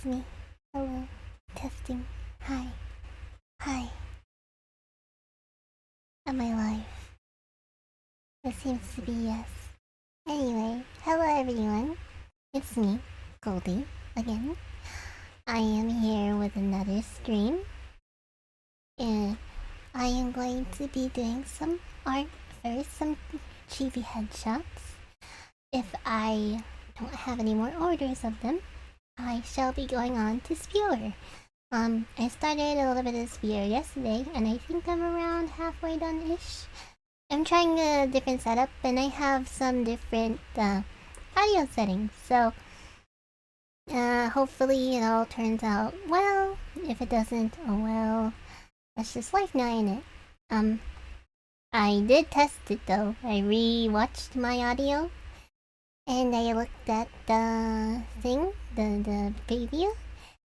me. Hello. Testing. Hi. Hi. Am I live? It seems to be yes. Anyway, hello everyone. It's me, Goldie, again. I am here with another stream. And I am going to be doing some art first, some chibi headshots. If I don't have any more orders of them, I shall be going on to Spewer. I started a little bit of Spewer yesterday, and I think I'm around halfway done-ish. I'm trying a different setup, and I have some different audio settings, so hopefully it all turns out well. If it doesn't, oh well. That's just life now, ain't it? I did test it though. I re-watched my audio, and I looked at the thing, the preview,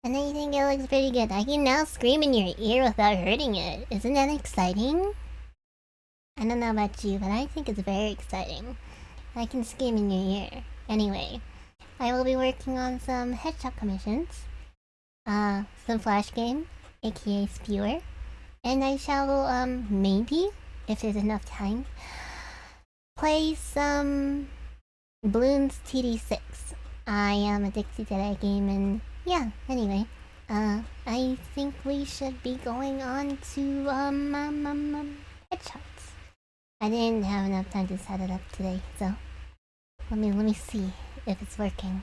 and I think it looks pretty good. I can now scream in your ear without hurting it. Isn't that exciting? I don't know about you, but I think it's very exciting. I can scream in your ear. Anyway, I will be working on some headshot commissions, some flash game, aka Spewer, and I shall, maybe, if there's enough time, play some Bloons TD6. I am addicted to that game, and yeah, anyway, I think we should be going on to, headshots. I didn't have enough time to set it up today, so let me see if it's working.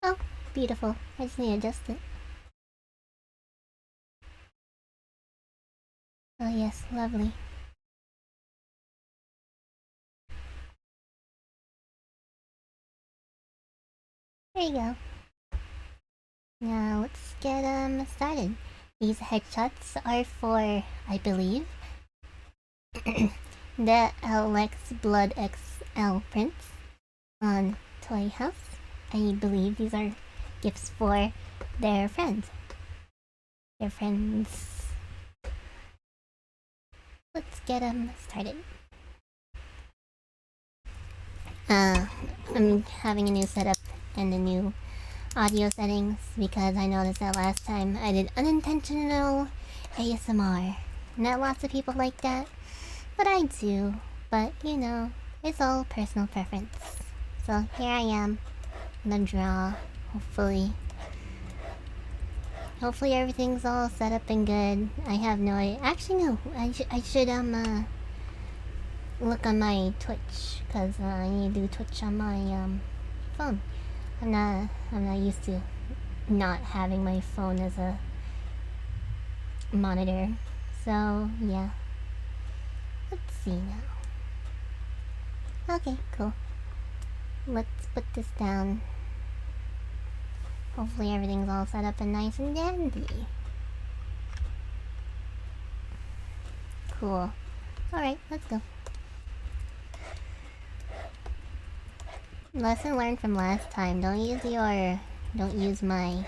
Oh, beautiful. I just need to adjust it. Oh yes, lovely. There you go. Now let's get started. These headshots are for, I believe, the LX Blood XL prints on Toy House. I believe these are gifts for their friends. Let's get them started. I'm having a new setup and a new audio settings because I noticed that last time I did unintentional ASMR. Not lots of people like that, but I do. But you know, it's all personal preference. So here I am, gonna draw. Hopefully everything's all set up and good. I have no idea. Actually, no. I should look on my Twitch, cause I need to do Twitch on my phone. I'm not used to not having my phone as a monitor. So yeah. Let's see now. Okay, cool. Let's put this down. Hopefully everything's all set up and nice and dandy. Cool. Alright, let's go. Lesson learned from last time. Don't use my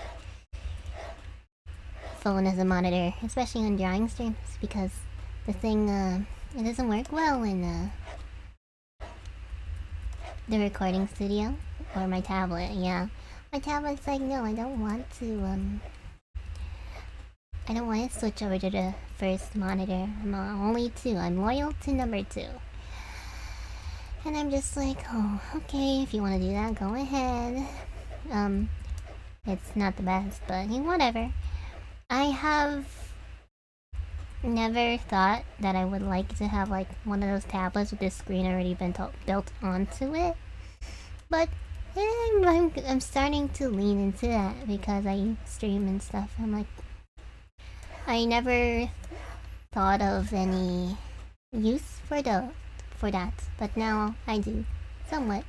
phone as a monitor, especially on drawing streams, because the thing, it doesn't work well in, the recording studio. Or my tablet, yeah. My tablet's like, no, I don't want to switch over to the first monitor. I'm only 2. I'm loyal to number 2. And I'm just like, oh, okay, if you want to do that, go ahead. It's not the best, but whatever. I have never thought that I would like to have like one of those tablets with this screen already been built onto it. But I'm starting to lean into that because I stream and stuff. I'm like, I never thought of any use for that, but now I do, somewhat.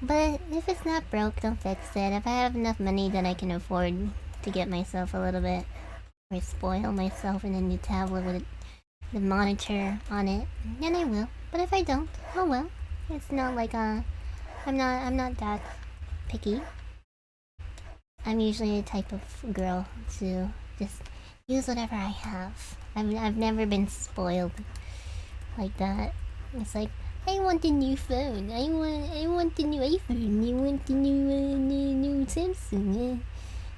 But if it's not broke, don't fix it. If I have enough money that I can afford to get myself a little bit, or spoil myself in a new tablet with the monitor on it, then I will. But if I don't, oh well. It's not like I'm not that picky. I'm usually the type of girl to just use whatever I have. I've never been spoiled like that. It's like, I want a new phone. I want the new iPhone. I want the new Samsung.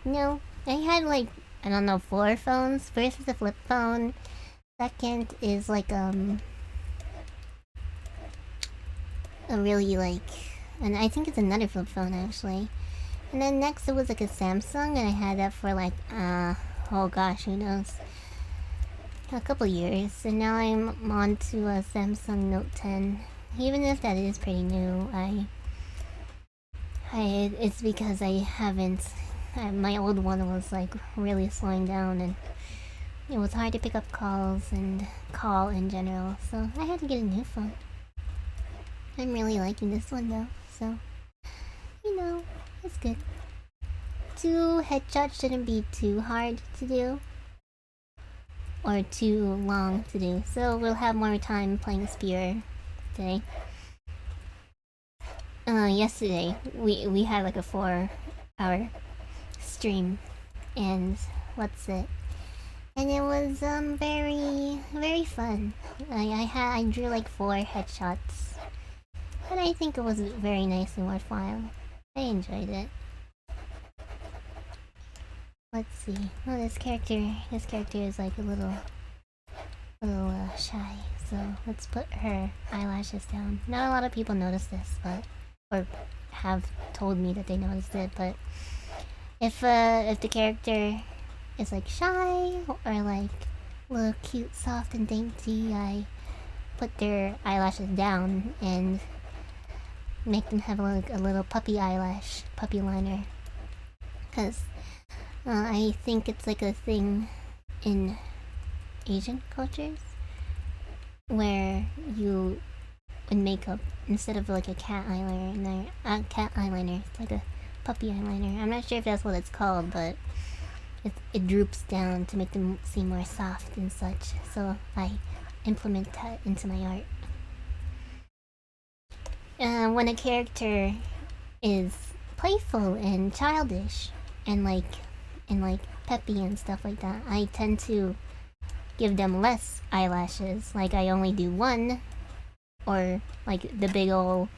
No, I had like, I don't know, 4 phones. First was a flip phone. Second is like a really like, and I think it's another flip phone actually. And then next it was like a Samsung, and I had that for like oh gosh, who knows, a couple years. And now I'm on to a Samsung Note 10. Even if that is pretty new, it's because I haven't. My old one was like really slowing down, and it was hard to pick up calls and call in general. So I had to get a new phone. I'm really liking this one though, so you know, it's good. 2 headshots shouldn't be too hard to do, or too long to do, so we'll have more time playing Spear today. Yesterday we had like a 4-hour stream, and what's it? And it was very fun. I drew like 4 headshots, and I think it was very nice and worthwhile. I enjoyed it. Let's see. Oh, this character is like a little shy. So let's put her eyelashes down. Not a lot of people notice this, but or have told me that they noticed it. But if the character is like shy or like a little cute, soft, and dainty, I put their eyelashes down and make them have like a little puppy liner. Cause I think it's like a thing in Asian cultures where you, in makeup, instead of like a cat eyeliner, it's like a puppy eyeliner. I'm not sure if that's what it's called, but it droops down to make them seem more soft and such. So I implement that into my art. When a character is playful and childish and like peppy and stuff like that, I tend to give them less eyelashes. Like I only do 1, or like the big old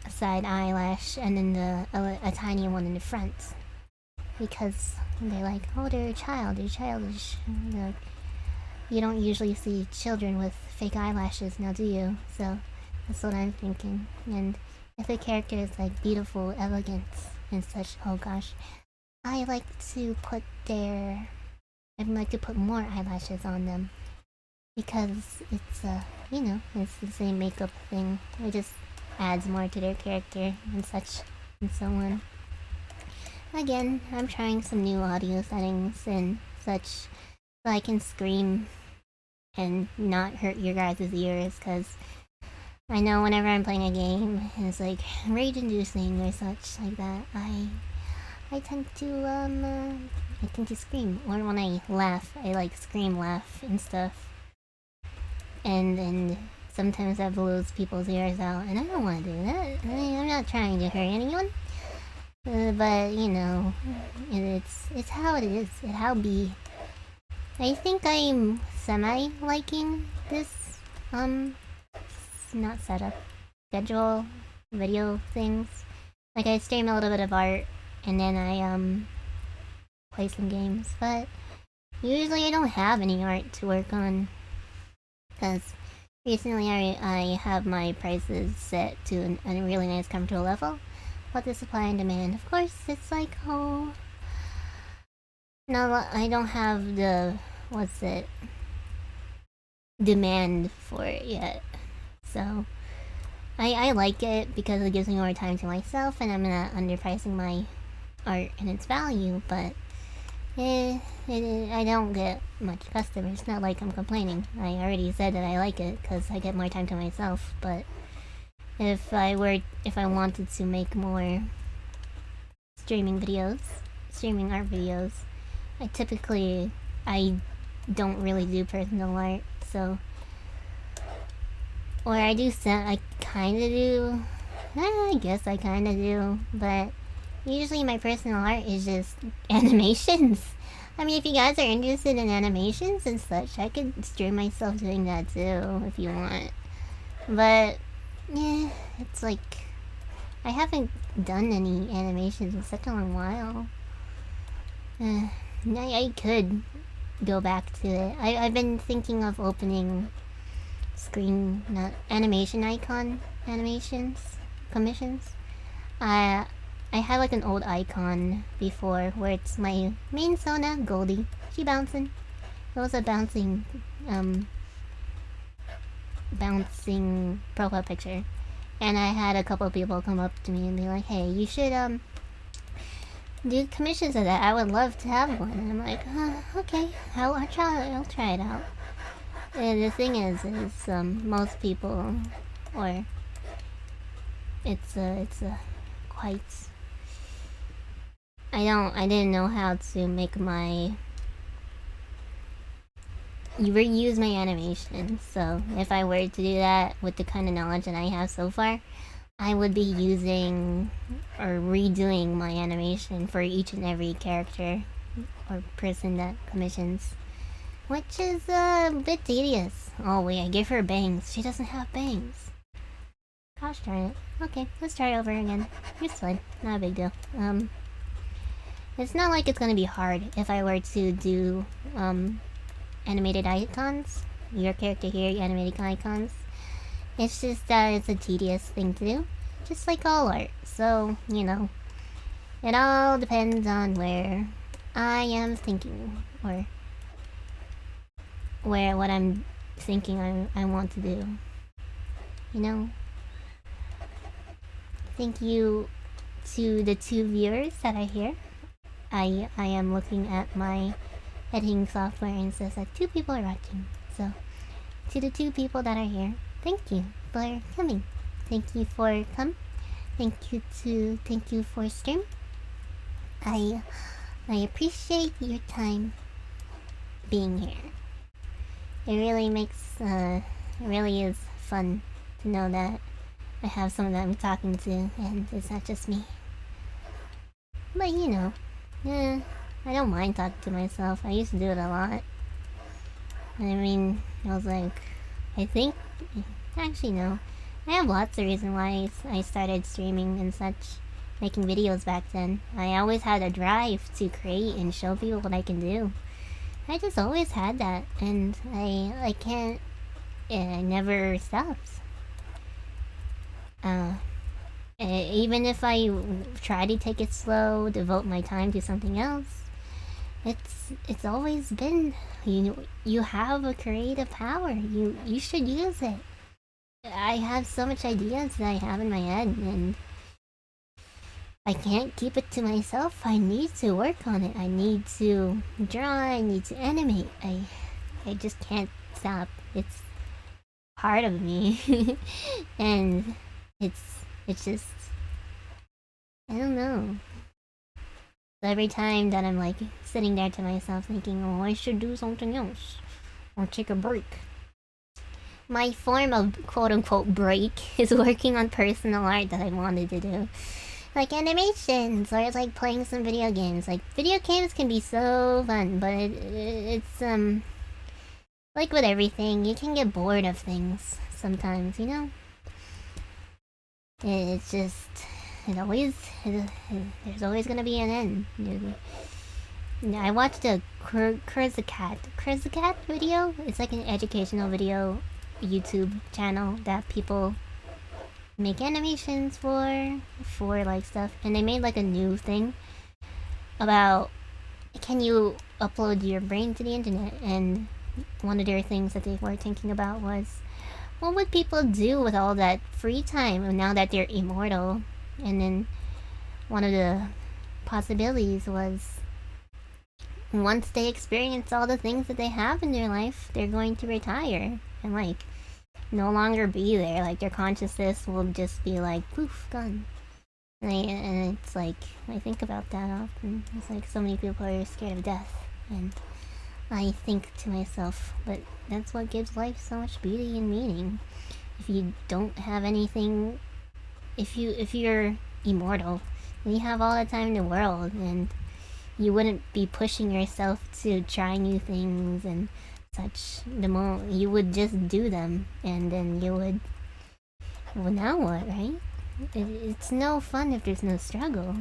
side eyelash, and then a tiny one in the front, because they're like, oh, they're childish. Like, you don't usually see children with fake eyelashes now, do you? So that's what I'm thinking. And if a character is like beautiful, elegant, and such, oh gosh, I like to put more eyelashes on them, because it's it's the same makeup thing. It just adds more to their character and such and so on. Again, I'm trying some new audio settings and such so I can scream and not hurt your guys' ears, because I know whenever I'm playing a game and it's like rage-inducing or such like that, I tend to scream. Or when I laugh, I like scream laugh and stuff. And sometimes that blows people's ears out, and I don't want to do that. I'm not trying to hurt anyone. But you know, it's how it is. It how be. I think I'm semi liking this not setup, schedule, video things. Like I stream a little bit of art, and then I play some games. But usually I don't have any art to work on, because recently I have my prices set to a really nice comfortable level. What the supply and demand? Of course, it's like, oh, no, I don't have the demand for it yet. So I like it because it gives me more time to myself, and I'm not underpricing my art and its value. But I don't get much customers. It's not like I'm complaining. I already said that I like it because I get more time to myself. But if I wanted to make more streaming art videos, I don't really do personal art, so, or I kinda do, I guess I kinda do, but usually my personal art is just animations. I mean, if you guys are interested in animations and such, I could stream myself doing that too, if you want. But yeah, it's like I haven't done any animations in such a long while. I could go back to it. I've been thinking of opening screen animation icon animations commissions. I had like an old icon before where it's my main Sona Goldie. She bouncing. It was a bouncing profile picture. And I had a couple of people come up to me and be like, "Hey, you should do commissions of that. I would love to have one." And I'm like, okay, I'll try it out. And the thing is most people, or it's a quite. I didn't know how to make my reuse my animation. So if I were to do that with the kind of knowledge that I have so far, I would be using or redoing my animation for each and every character or person that commissions, which is a bit tedious. Oh wait, I gave her bangs. She doesn't have bangs. Gosh darn it. Okay, let's try over again. It's fine. Not a big deal. It's not like it's gonna be hard if I were to do animated icons. Your character here, animated icons. It's just that it's a tedious thing to do, just like all art. So, you know, it all depends on where I am thinking, or what I'm thinking I want to do. You know? Thank you to the 2 viewers that are here. I am looking at my editing software and it says that 2 people are watching. So, to the 2 people that are here, thank you for coming. Thank you for come. Thank you for stream. I appreciate your time being here. It really makes it really is fun to know that I have someone that I'm talking to and it's not just me. But you know, yeah, I don't mind talking to myself. I used to do it a lot. I mean, I was like, I think, actually no. I have lots of reasons why I started streaming and such, making videos back then. I always had a drive to create and show people what I can do. I just always had that, and I can't, it never stops. Even if I try to take it slow, devote my time to something else, it's always been, you have a creative power. You should use it. I have so much ideas that I have in my head, and I can't keep it to myself. I need to work on it. I need to draw. I need to animate. I just can't stop. It's part of me, and it's just, I don't know. So every time that I'm like sitting there to myself thinking, oh, I should do something else or take a break. My form of quote-unquote break is working on personal art that I wanted to do. Like animations, or like playing some video games. Like, video games can be so fun, but it's, like with everything, you can get bored of things sometimes, you know? It's just, there's always gonna be an end. I watched a Cat video. It's like an educational video YouTube channel that people make animations for like stuff, and they made like a new thing about, can you upload your brain to the internet? And one of their things that they were thinking about was, what would people do with all that free time now that they're immortal? And then one of the possibilities was, once they experience all the things that they have in their life, they're going to retire and like no longer be there. Like, their consciousness will just be like poof, gone. And it's like, I think about that often. It's like, so many people are scared of death, and I think to myself, but that's what gives life so much beauty and meaning. If you don't have anything, if you're immortal, then you have all the time in the world, and you wouldn't be pushing yourself to try new things and such. You would just do them, and then you would well, now what, right? It's no fun if there's no struggle.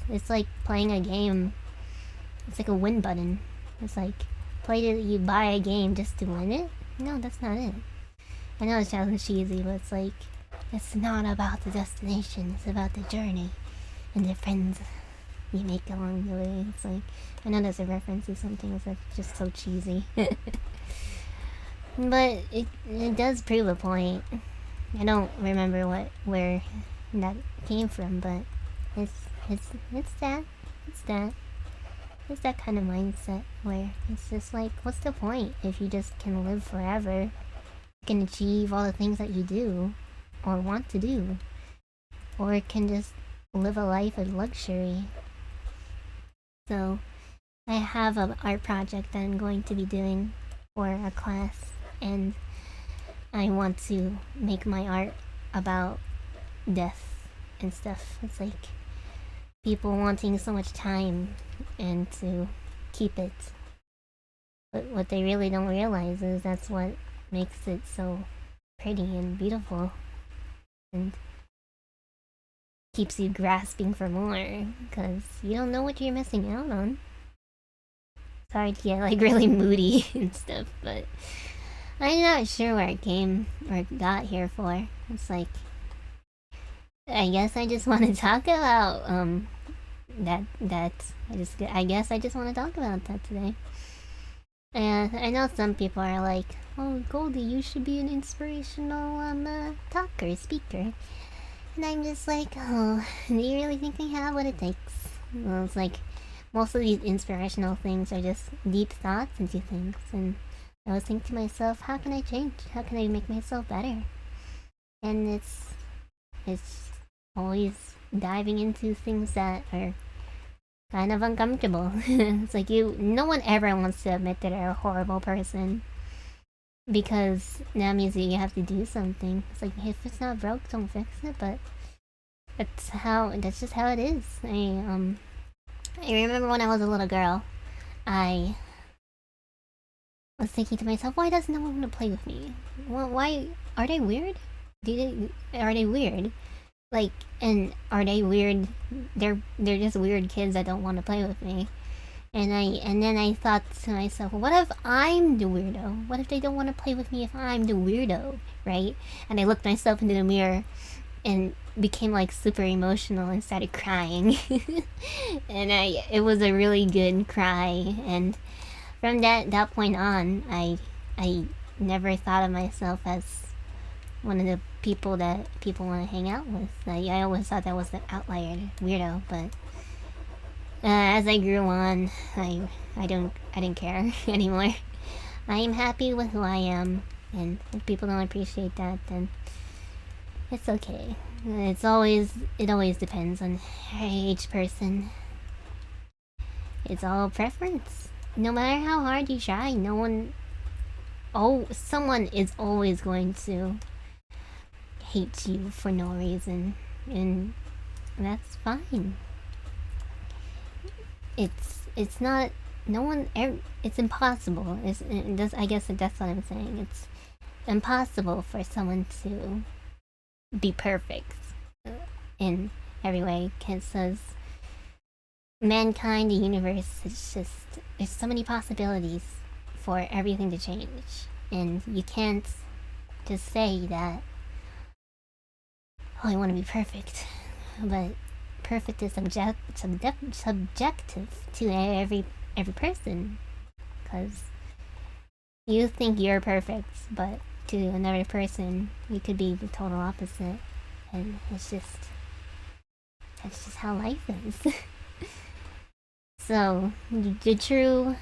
It's like playing a game. It's like a win button. It's like you buy a game just to win it. No, that's not it. I know it sounds cheesy, but it's like it's not about the destination. It's about the journey and the friends you make along the way. It's like I know there's a reference to something that's just so cheesy, but it does prove a point. I don't remember where that came from, but it's that it's that kind of mindset where it's just like, what's the point if you just can live forever? You can achieve all the things that you do or want to do, or it can just live a life of luxury. So I have an art project that I'm going to be doing for a class, and I want to make my art about death and stuff. It's like people wanting so much time and to keep it. But what they really don't realize is that's what makes it so pretty and beautiful and keeps you grasping for more, because you don't know what you're missing out on. It's hard to get like really moody and stuff, but I'm not sure where it came or got here for. It's like, I guess I just want to talk about I guess I just want to talk about that today. And I know some people are like, oh, Goldie, you should be an inspirational talker, speaker. And I'm just like, oh, do you really think I have what it takes? Well, it's like most of these inspirational things are just deep thoughts into things, and I was thinking to myself, how can I change? How can I make myself better? And it's always diving into things that are kind of uncomfortable. It's like no one ever wants to admit that they're a horrible person, because that means that you have to do something. It's like, if it's not broke, don't fix it. But that's just how it is. I remember when I was a little girl, I was thinking to myself, why does no one want to play with me? Why are they weird? Are they weird? Like, and are they weird? They're just weird kids that don't want to play with me. And then I thought to myself, well, what if I'm the weirdo? What if they don't want to play with me if I'm the weirdo, right? And I looked myself into the mirror and became like super emotional and started crying. And it was a really good cry, and from that point on, I never thought of myself as one of the people that people want to hang out with. I always thought that was the outlier, weirdo. But as I grew on, I didn't care anymore. I am happy with who I am, and if people don't appreciate that, then it's okay. It always depends on each person. It's all preference. No matter how hard you try, someone is always going to hate you for no reason, and that's fine. It's not, no one it's impossible. I guess that's what I'm saying. It's impossible for someone to be perfect in every way, because mankind, the universe, it's just, there's so many possibilities for everything to change, and you can't just say that, oh, I want to be perfect. But perfect is subjective to every person, because you think you're perfect, but to another person you could be the total opposite, and that's just how life is. So the true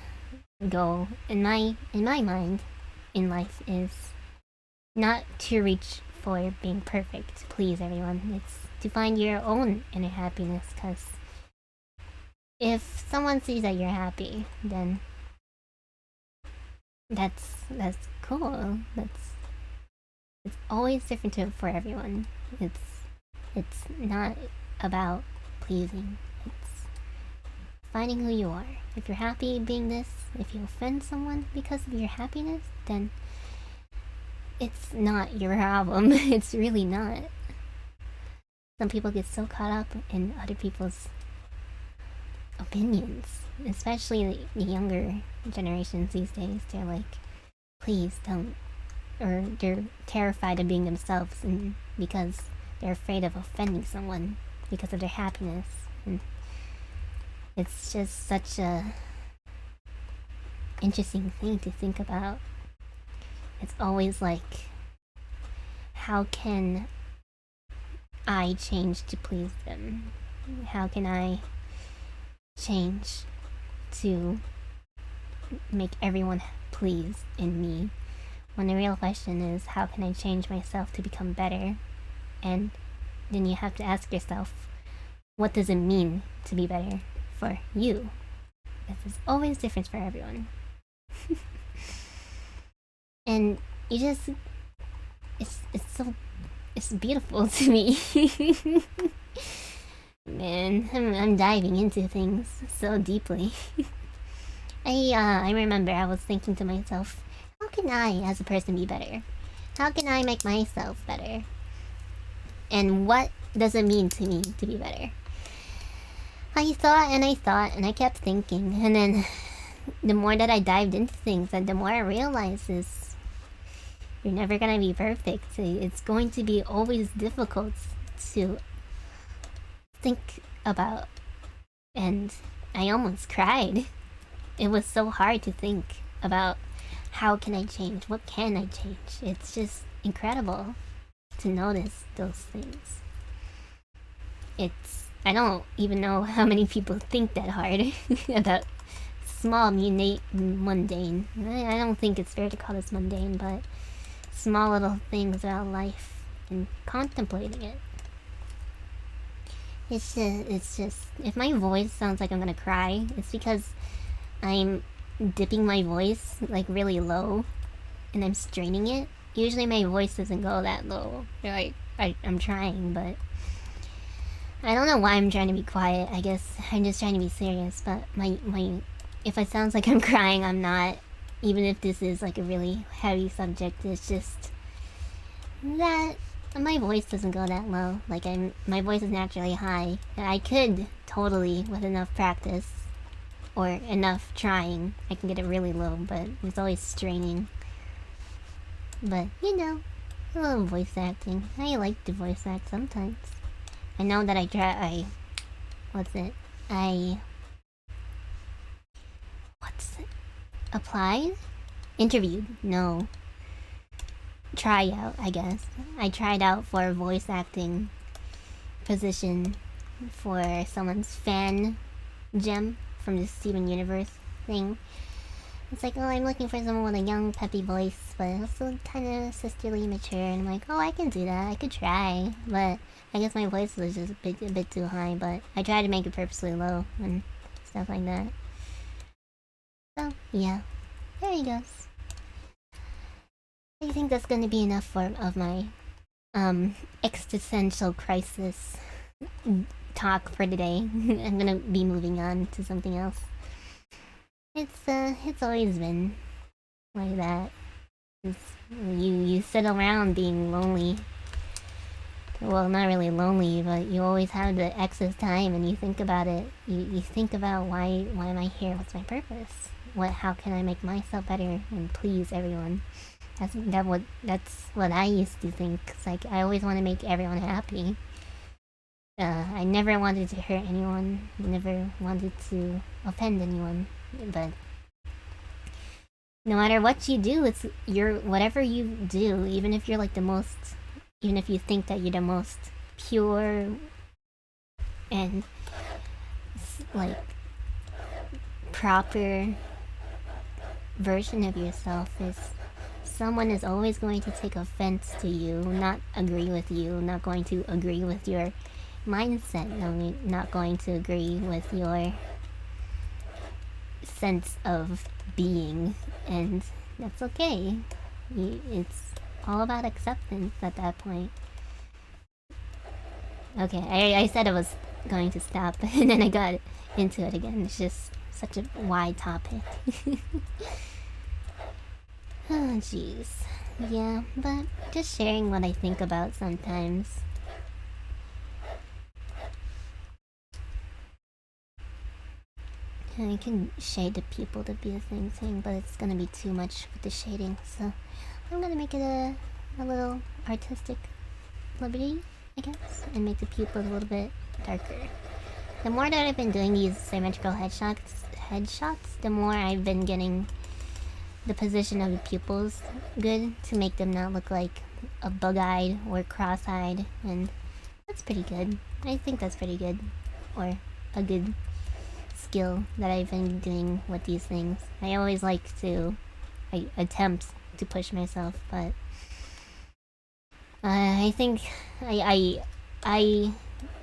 goal in my mind in life is not to reach for being perfect, to please everyone. It's to find your own inner happiness, because if someone sees that you're happy, then that's cool. It's always different for everyone. It's not about pleasing. It's finding who you are. If you're happy being this, if you offend someone because of your happiness, then it's not your problem. It's really not. Some people get so caught up in other people's opinions, especially the younger generations these days. They're like, please don't, or they're terrified of being themselves, and because they're afraid of offending someone because of their happiness. And it's just such a interesting thing to think about. It's always like, how can I change to please them? How can I change to make everyone pleased in me? When the real question is, how can I change myself to become better? And then you have to ask yourself, what does it mean to be better for you? Because there's always difference for everyone. And you just, it's beautiful to me. Man, I'm diving into things so deeply. I remember I was thinking to myself, how can I as a person be better? How can I make myself better? And what does it mean to me to be better? I thought and I kept thinking, and then the more that I dived into things, and the more I realized is, you're never gonna be perfect. It's going to be always difficult to think about. And I almost cried. It was so hard to think about, how can I change? What can I change? It's just incredible to notice those things. I don't even know how many people think that hard about small, mundane. I don't think it's fair to call this mundane, but small little things about life and contemplating it. It's just, if my voice sounds like I'm gonna cry, it's because I'm dipping my voice like really low and I'm straining it. Usually my voice doesn't go that low. Like, I'm trying, but I don't know why I'm trying to be quiet. I guess I'm just trying to be serious, but my if it sounds like I'm crying, I'm not. Even if this is like a really heavy subject, it's just that my voice doesn't go that low. Like, my voice is naturally high. I could totally, with enough practice or enough trying, I can get it really low, but it's always straining. But you know, a little voice acting. I like to voice act sometimes. I know that applied? Interviewed? No. Tryout, I guess. I tried out for a voice acting position for someone's fan gem from the Steven Universe thing. It's like, oh, I'm looking for someone with a young, peppy voice, but also kind of sisterly, mature. And I'm like, oh, I can do that. I could try. But I guess my voice was just a bit too high. But I tried to make it purposely low and stuff like that. So, yeah. There he goes. I think that's gonna be enough of my existential crisis talk for today. I'm gonna be moving on to something else. It's always been like that. You sit around being lonely. Well, not really lonely, but you always have the excess time, and you think about it. You think about, why am I here? What's my purpose? How can I make myself better and please everyone? That's what I used to think. It's like, I always want to make everyone happy. I never wanted to hurt anyone. Never wanted to offend anyone. But no matter what you do, whatever you do, even if you're like even if you think that you're the most pure and like proper version of yourself, someone is always going to take offense to you, not agree with you, not going to agree with your mindset, not going to agree with your sense of being, and that's okay. It's all about acceptance at that point. Okay, I said I was going to stop, and then I got into it again. It's just such a wide topic. Oh, jeez. Yeah, but just sharing what I think about sometimes. And I can shade the people to be the same thing, but it's gonna be too much with the shading, so I'm gonna make it a little artistic liberty, I guess, and make the pupils a little bit darker. The more that I've been doing these symmetrical headshots, the more I've been getting the position of the pupils good to make them not look like a bug-eyed or cross-eyed, and that's pretty good. I think that's pretty good, or a good skill that I've been doing with these things. I always like to attempt to push myself, but I think I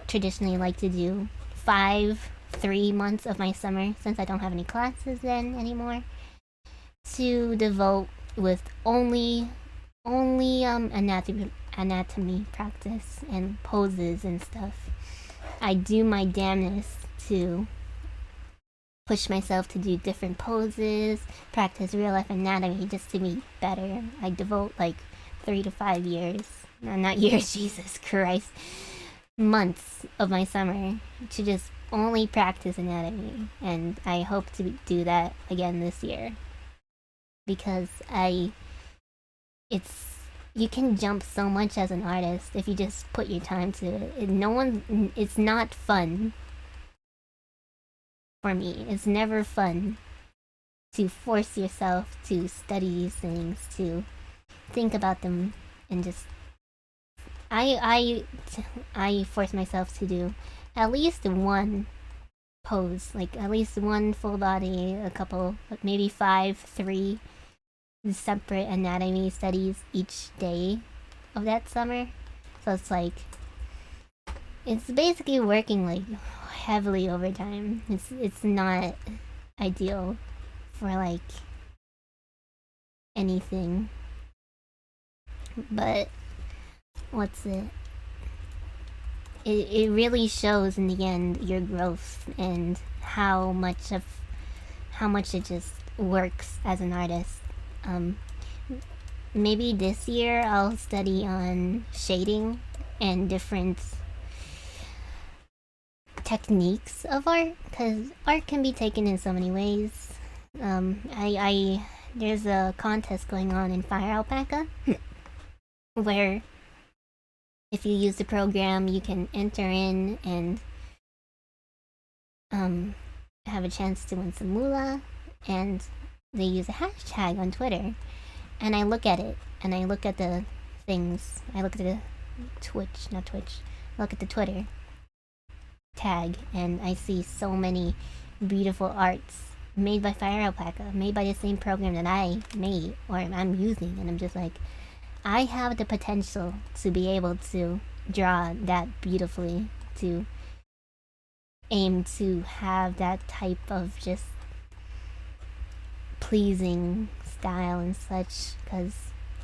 traditionally like to do 3 months of my summer, since I don't have any classes then anymore, to devote with only anatomy practice and poses and stuff. I do my damnedest to push myself to do different poses, practice real life anatomy just to be better. I devote like 3 to 5 years, no, not years, Jesus Christ, months of my summer to just only practice anatomy, and I hope to do that again this year, because you can jump so much as an artist if you just put your time to it. It's not fun for me. It's never fun to force yourself to study these things, to think about them, and just I force myself to do at least one pose, like at least one full body, a couple, maybe 3 separate anatomy studies each day of that summer. So it's basically working like heavily overtime. It's not ideal for like anything, but it really shows in the end your growth and how much it just works as an artist. Maybe this year I'll study on shading and different techniques of art, because art can be taken in so many ways. There's a contest going on in Fire Alpaca where if you use the program, you can enter in and have a chance to win some moolah, and they use a hashtag on Twitter. And I look at it, and I look at the things. I look at the look at the Twitter tag, and I see so many beautiful arts made by Fire Alpaca, made by the same program that I made or I'm using, and I'm just like, I have the potential to be able to draw that beautifully, to aim to have that type of just pleasing style and such, because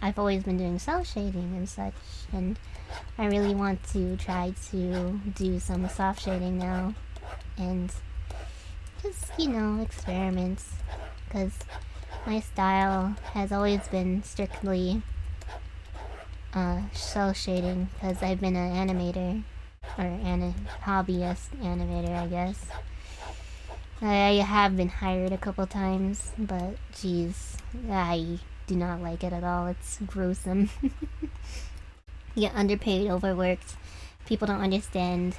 I've always been doing cell shading and such, and I really want to try to do some soft shading now and just, experiments, because my style has always been strictly cell shading, because I've been an animator, or hobbyist animator, I guess. I have been hired a couple times, but geez, I do not like it at all. It's gruesome. You get underpaid, overworked. People don't understand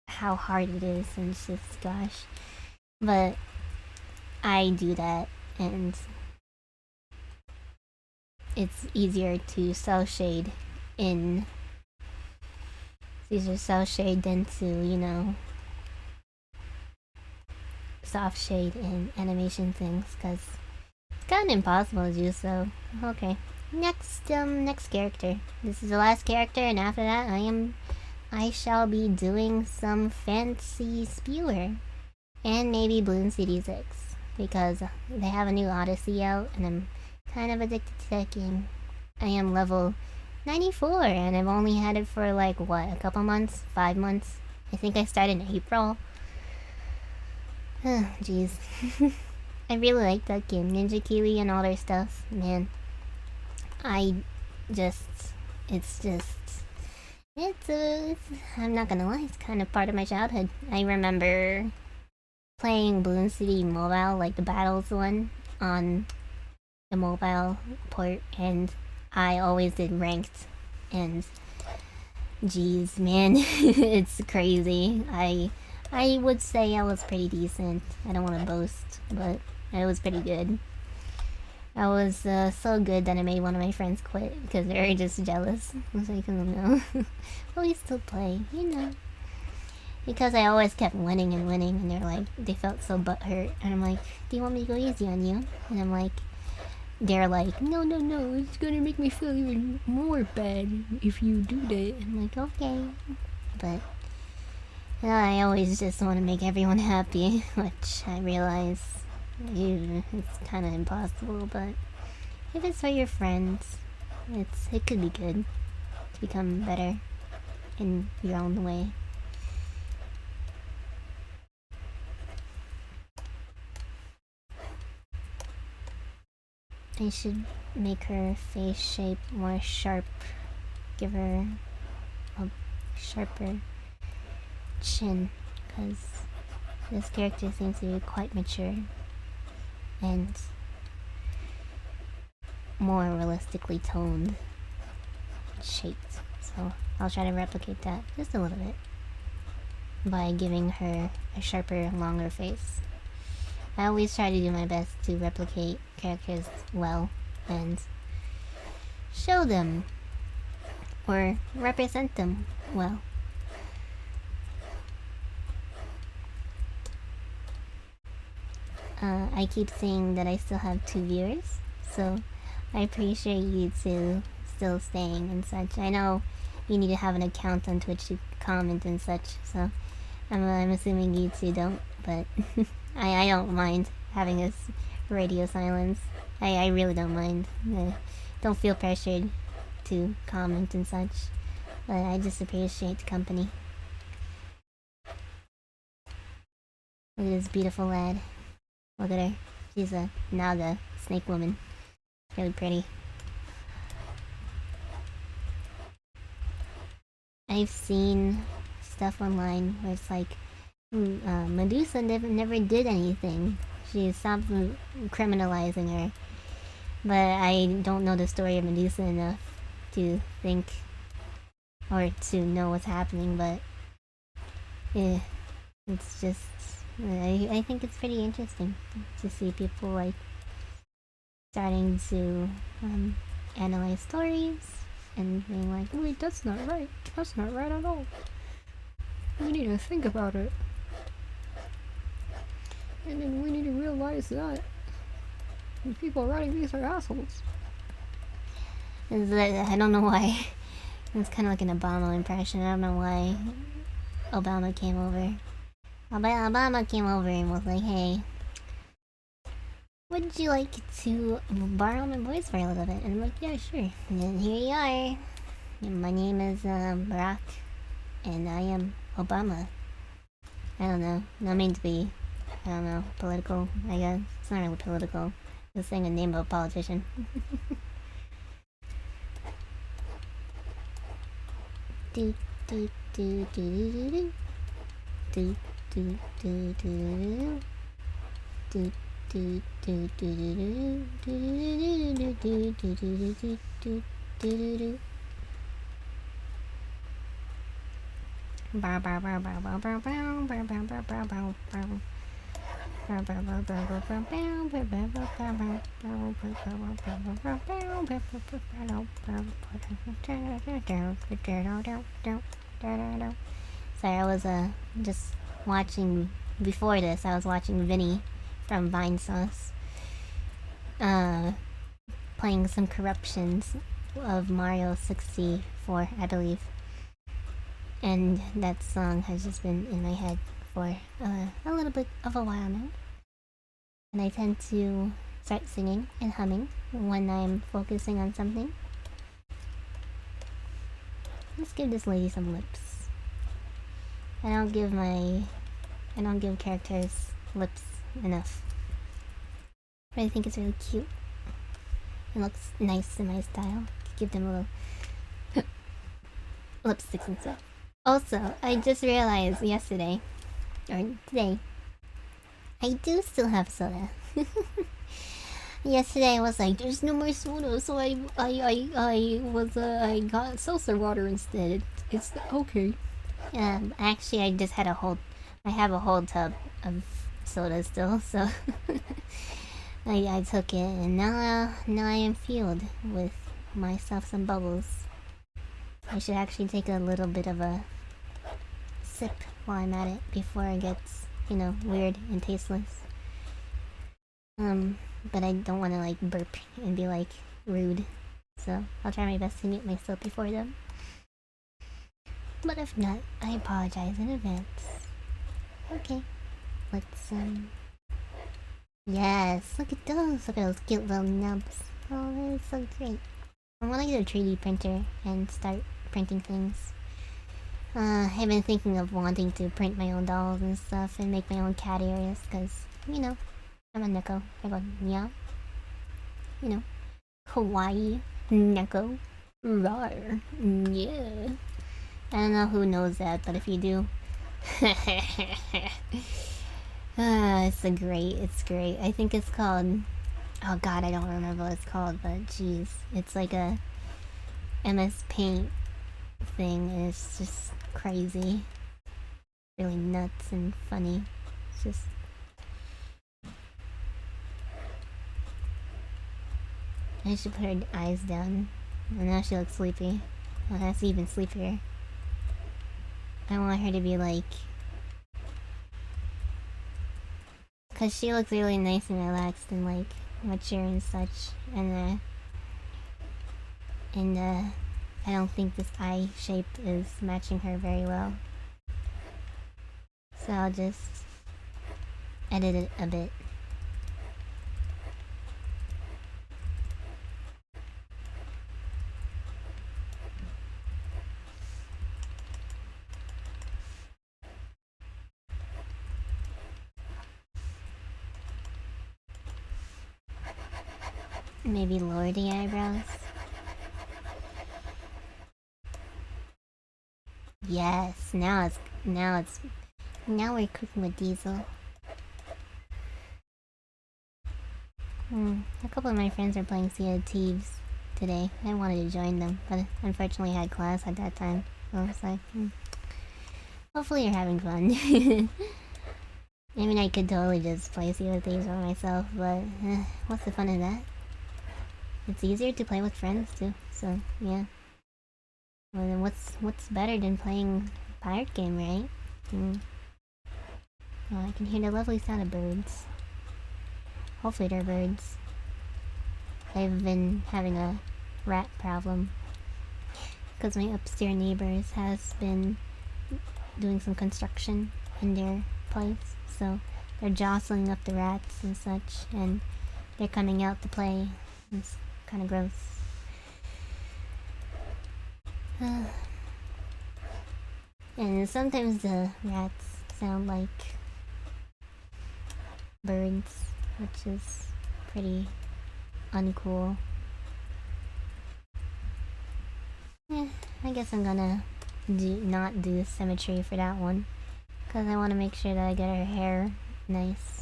how hard it is, and it's just, gosh. But I do that, and it's easier to cell shade than to, soft shade in animation things, because it's kind of impossible to do so. Okay, next character. This is the last character, and after that I shall be doing some fancy spewer and maybe Bloons CD6, because they have a new Odyssey out, and I'm kind of addicted to that game. I am level 94, and I've only had it for like a couple months, 5 months. I think I started in April. Oh, jeez. I really like that game, Ninja Kiwi and all their stuff, man. I'm not gonna lie, it's kind of part of my childhood. I remember playing Balloon City Mobile, like the battles one, on the mobile port, and I always did ranked, and geez, man, it's crazy. I would say I was pretty decent. I don't want to boast, but I was pretty good. I was so good that I made one of my friends quit because they were just jealous. I was like, oh no. But we still play, you know. Because I always kept winning, and they're like, they felt so butthurt. And I'm like, do you want me to go easy on you? And I'm like, they're like, no, it's gonna make me feel even more bad if you do that. I'm like, okay. But I always just want to make everyone happy, which I realize it's kind of impossible, but if it's for your friends, it could be good to become better in your own way. I should make her face shape more sharp, give her a sharper chin, because this character seems to be quite mature and more realistically toned and shaped. So I'll try to replicate that just a little bit by giving her a sharper, longer face. I always try to do my best to replicate characters well and show them or represent them well. I keep seeing that I still have 2 viewers, so I appreciate you two still staying and such. I know you need to have an account on Twitch to comment and such, so I'm assuming you two don't, but I don't mind having this radio silence. I really don't mind. Don't feel pressured to comment and such, but I just appreciate the company. Look at this beautiful lad. Look at her. She's a Naga snake woman. Really pretty. I've seen stuff online where it's like, Medusa never did anything. She stopped criminalizing her. But I don't know the story of Medusa enough to think or to know what's happening, but yeah, it's just, I think it's pretty interesting to see people like starting to analyze stories and being like, wait, that's not right. That's not right at all. We need to think about it. And then we need to realize that the people writing these are assholes. I don't know why. It's kind of like an Obama impression. I don't know why Obama came over. Obama came over and was like, hey, would you like to borrow my voice for a little bit? And I'm like, yeah, sure. And then here you are. And my name is Barack, and I am Obama. I don't know. Not mean to be, I don't know, political, I guess. It's not really political. Just saying a name of a politician. do do do do do do do do do do do do do do do. Sorry, I was just watching, before this I was watching Vinny from Vine Sauce playing some corruptions of Mario 64, I believe. And that song has just been in my head for a little bit of a while now. And I tend to start singing and humming when I'm focusing on something. Let's give this lady some lips. I don't give characters lips enough. But I think it's really cute. It looks nice in my style. Give them a little lipsticks and stuff. Also, I just realized yesterday, or today, I do still have soda. Yesterday I was like, there's no more soda, so I got seltzer water instead. It's okay. Actually, I just had I have a whole tub of soda still, so I took it, and now I am filled with myself some bubbles. I should actually take a little bit of a sip while I'm at it before it gets, weird and tasteless. But I don't want to like burp and be like rude, so I'll try my best to mute myself before them. But if not, I apologize in advance. Okay, let's yes, look at those cute little nubs. Oh, that is so great. I want to get a 3D printer and start printing things. I've been thinking of wanting to print my own dolls and stuff and make my own cat areas, because, I'm a neko. I go meow. Hawaii neko. Rawr. Yeah. I don't know who knows that, but if you do, it's great. I think it's called, oh god, I don't remember what it's called, but jeez, it's like a MS Paint thing, and it's just crazy, really nuts and funny. It's just, I should put her eyes down, and now she looks sleepy. Oh, that's even sleepier. I want her to be like, cause she looks really nice and relaxed and like mature and such, and I don't think this eye shape is matching her very well, so I'll just edit it a bit. Maybe lower the eyebrows. Yes, now we're cooking with Diesel. A couple of my friends are playing Sea of Thieves today. I wanted to join them, but unfortunately I had class at that time. So I was like, hopefully you're having fun. I mean, I could totally just play Sea of Thieves by myself, but what's the fun in that? It's easier to play with friends too, so yeah. Well, then what's better than playing a pirate game, right? Oh, I can hear the lovely sound of birds. Hopefully they're birds. I've been having a rat problem, because my upstairs neighbors has been doing some construction in their place, so they're jostling up the rats and such, and they're coming out to play. It's kind of gross. And sometimes the rats sound like birds, which is pretty uncool. I guess I'm gonna not do symmetry for that one, because I want to make sure that I get her hair nice.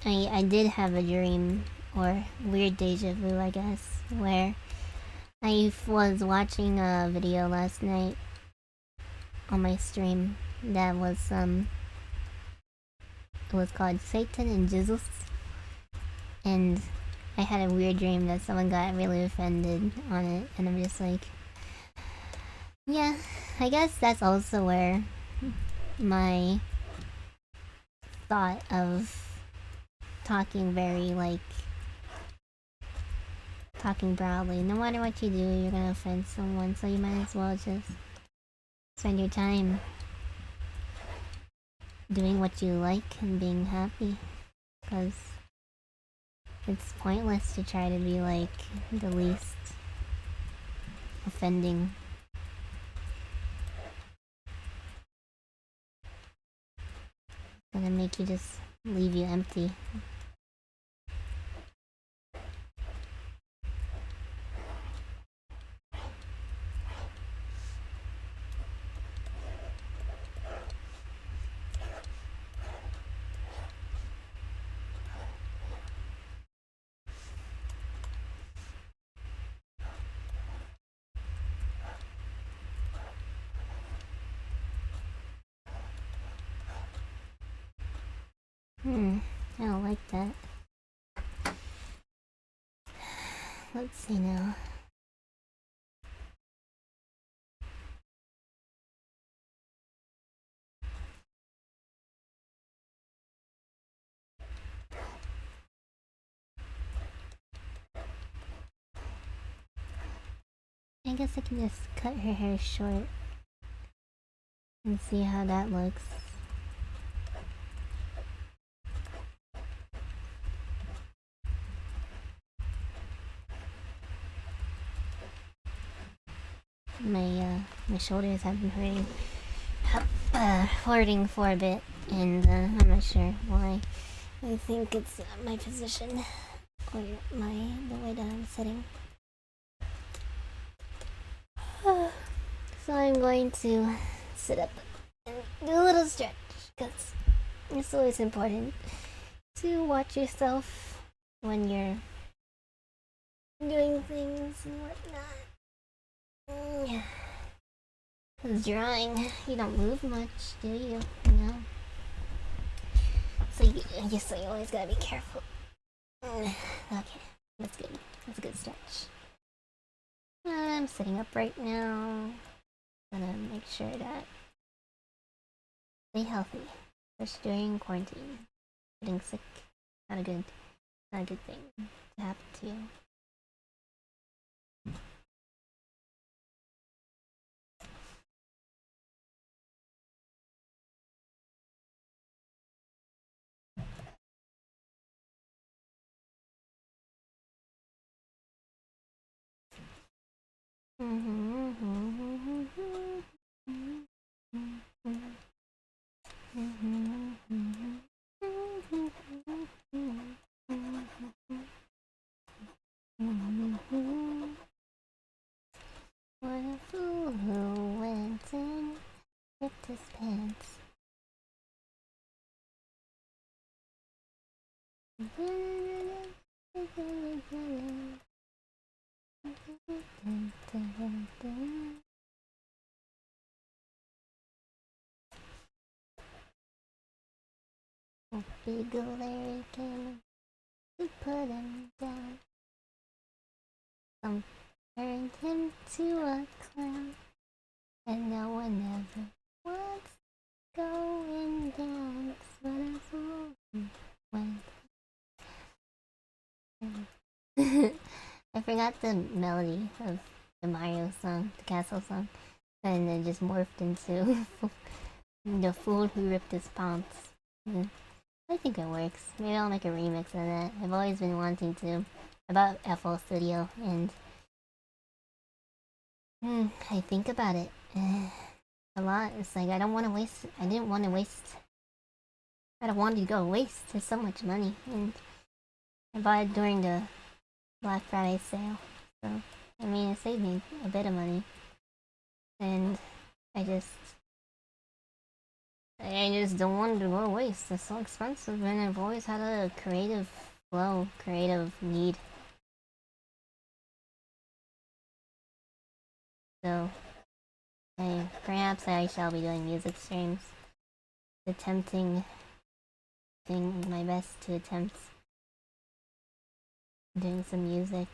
I did have a dream, or weird deja vu, I guess, where I was watching a video last night on my stream that was it was called Satan and Jesus, and I had a weird dream that someone got really offended on it, and I'm just like, yeah, I guess that's also where my thought of talking talking broadly, no matter what you do, you're gonna offend someone, so you might as well just spend your time doing what you like and being happy. Because it's pointless to try to be like the least offending. It's gonna make you just leave you empty. I don't like that. Let's see now. I guess I can just cut her hair short and see how that looks. My shoulders have been hurting for a bit, and I'm not sure why. I think it's my position or the way that I'm sitting. So I'm going to sit up and do a little stretch because it's always important to watch yourself when you're doing things and whatnot. Because drawing, you don't move much, do you? No. So you always gotta be careful. Okay, that's good. That's a good stretch. I'm sitting up right now. Gonna make sure that stay healthy, especially during quarantine. Getting sick, not a good thing to happen to you. What a fool who went and ripped his pants. A big Larry came to put him down. Some turned him to a clown, and no one ever wants going down. What a fool went. I forgot the melody of the Mario song, the castle song, and then just morphed into the fool who ripped his pants. I think it works. Maybe I'll make a remix of that. I've always been wanting to. About FL Studio, and I think about it a lot. It's like I don't want to waste. I didn't want to waste. I don't want to go waste. There's so much money, and I bought it during the Black Friday sale. So I mean, it saved me a bit of money, and I just don't want it to go to waste. It's so expensive, and I've always had a creative flow, creative need. So, perhaps I shall be doing music streams, doing my best to attempt doing some music.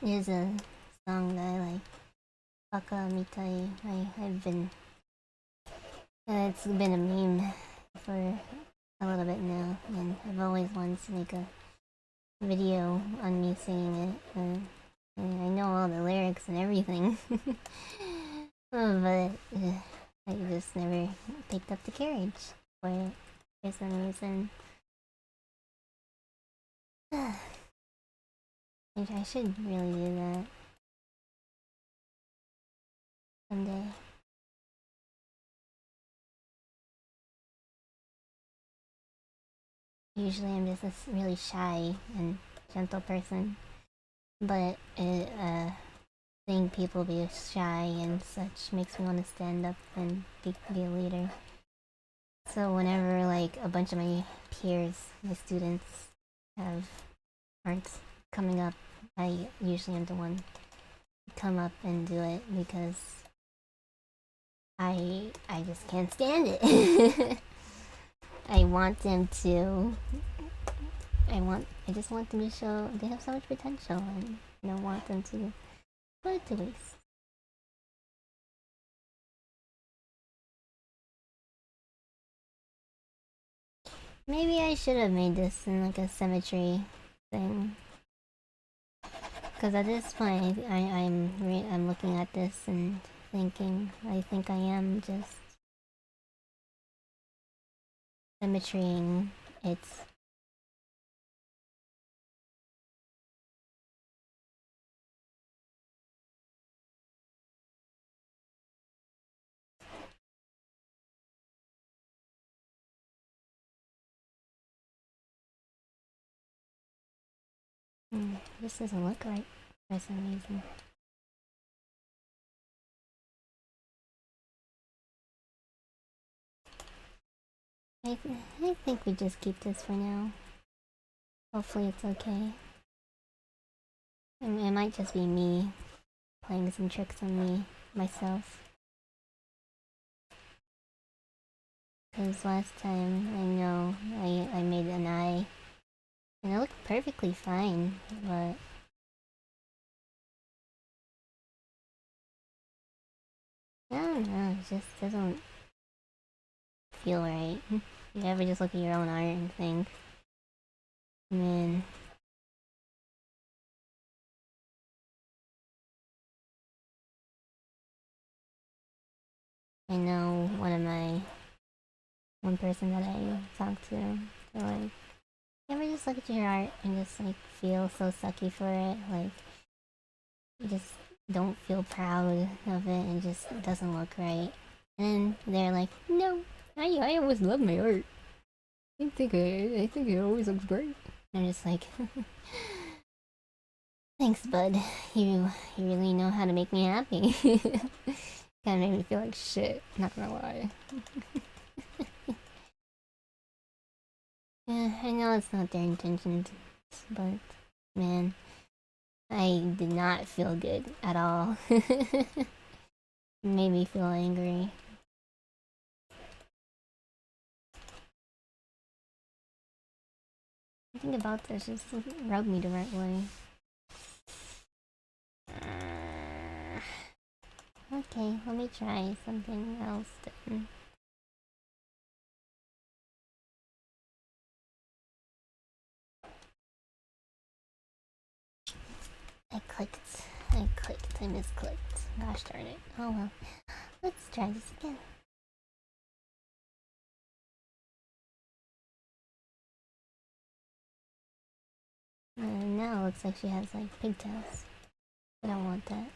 is a song that I like. Baka Mitai. I've been. It's been a meme for a little bit now, and I've always wanted to make a video on me singing it. And I know all the lyrics and everything, but I just never picked up the courage for it for some reason. I should really do that someday. Usually I'm just a really shy and gentle person, but seeing people be shy and such makes me want to stand up and be a leader. So whenever like a bunch of my peers, my students, aren't coming up, I usually am the one to come up and do it because I just can't stand it. I want them to. I just want them to show they have so much potential, and I don't want them to put it to waste. Maybe I should have made this in like a symmetry thing. Because at this point, I'm looking at this and thinking, I think I am just symmetrying its. This doesn't look right for some reason. I think we just keep this for now. Hopefully it's okay. It might just be me playing some tricks on myself. Because last time, I know, I made an eye. And it looked perfectly fine, but. I don't know, it just doesn't feel right. You ever just look at your own art and think, man. I know one person that I talked to, they're like, you ever just look at your art and just like feel so sucky for it? Like, you just don't feel proud of it and just it doesn't look right. And they're like, no, I always love my art. I think it always looks great. I'm just like, thanks, bud. You really know how to make me happy. Kind of made me feel like shit. Not gonna lie. Yeah, I know it's not their intentions, but man, I did not feel good at all. It made me feel angry. Nothing about this just rubbed me the right way. Okay, let me try something else then. I I misclicked. Gosh darn it. Oh well. Let's try this again. Now it looks like she has like pigtails. I don't want that.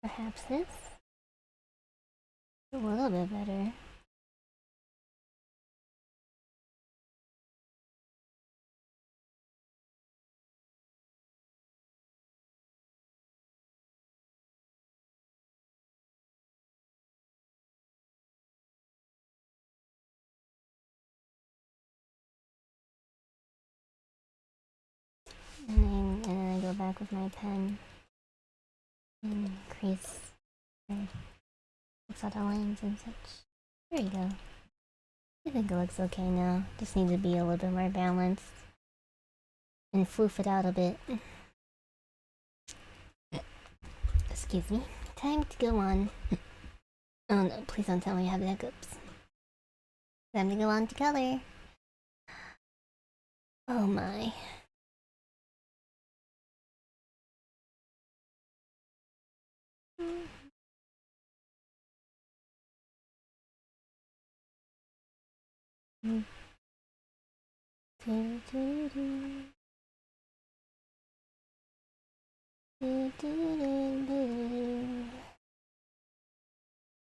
Perhaps this? A little bit better. back with my pen and crease subtle lines and such. There you go. I think it looks okay now. Just need to be a little bit more balanced and foof it out a bit. Excuse me. Time to go on. Oh no, please don't tell me I have hiccups. Time to go on to color. Oh my.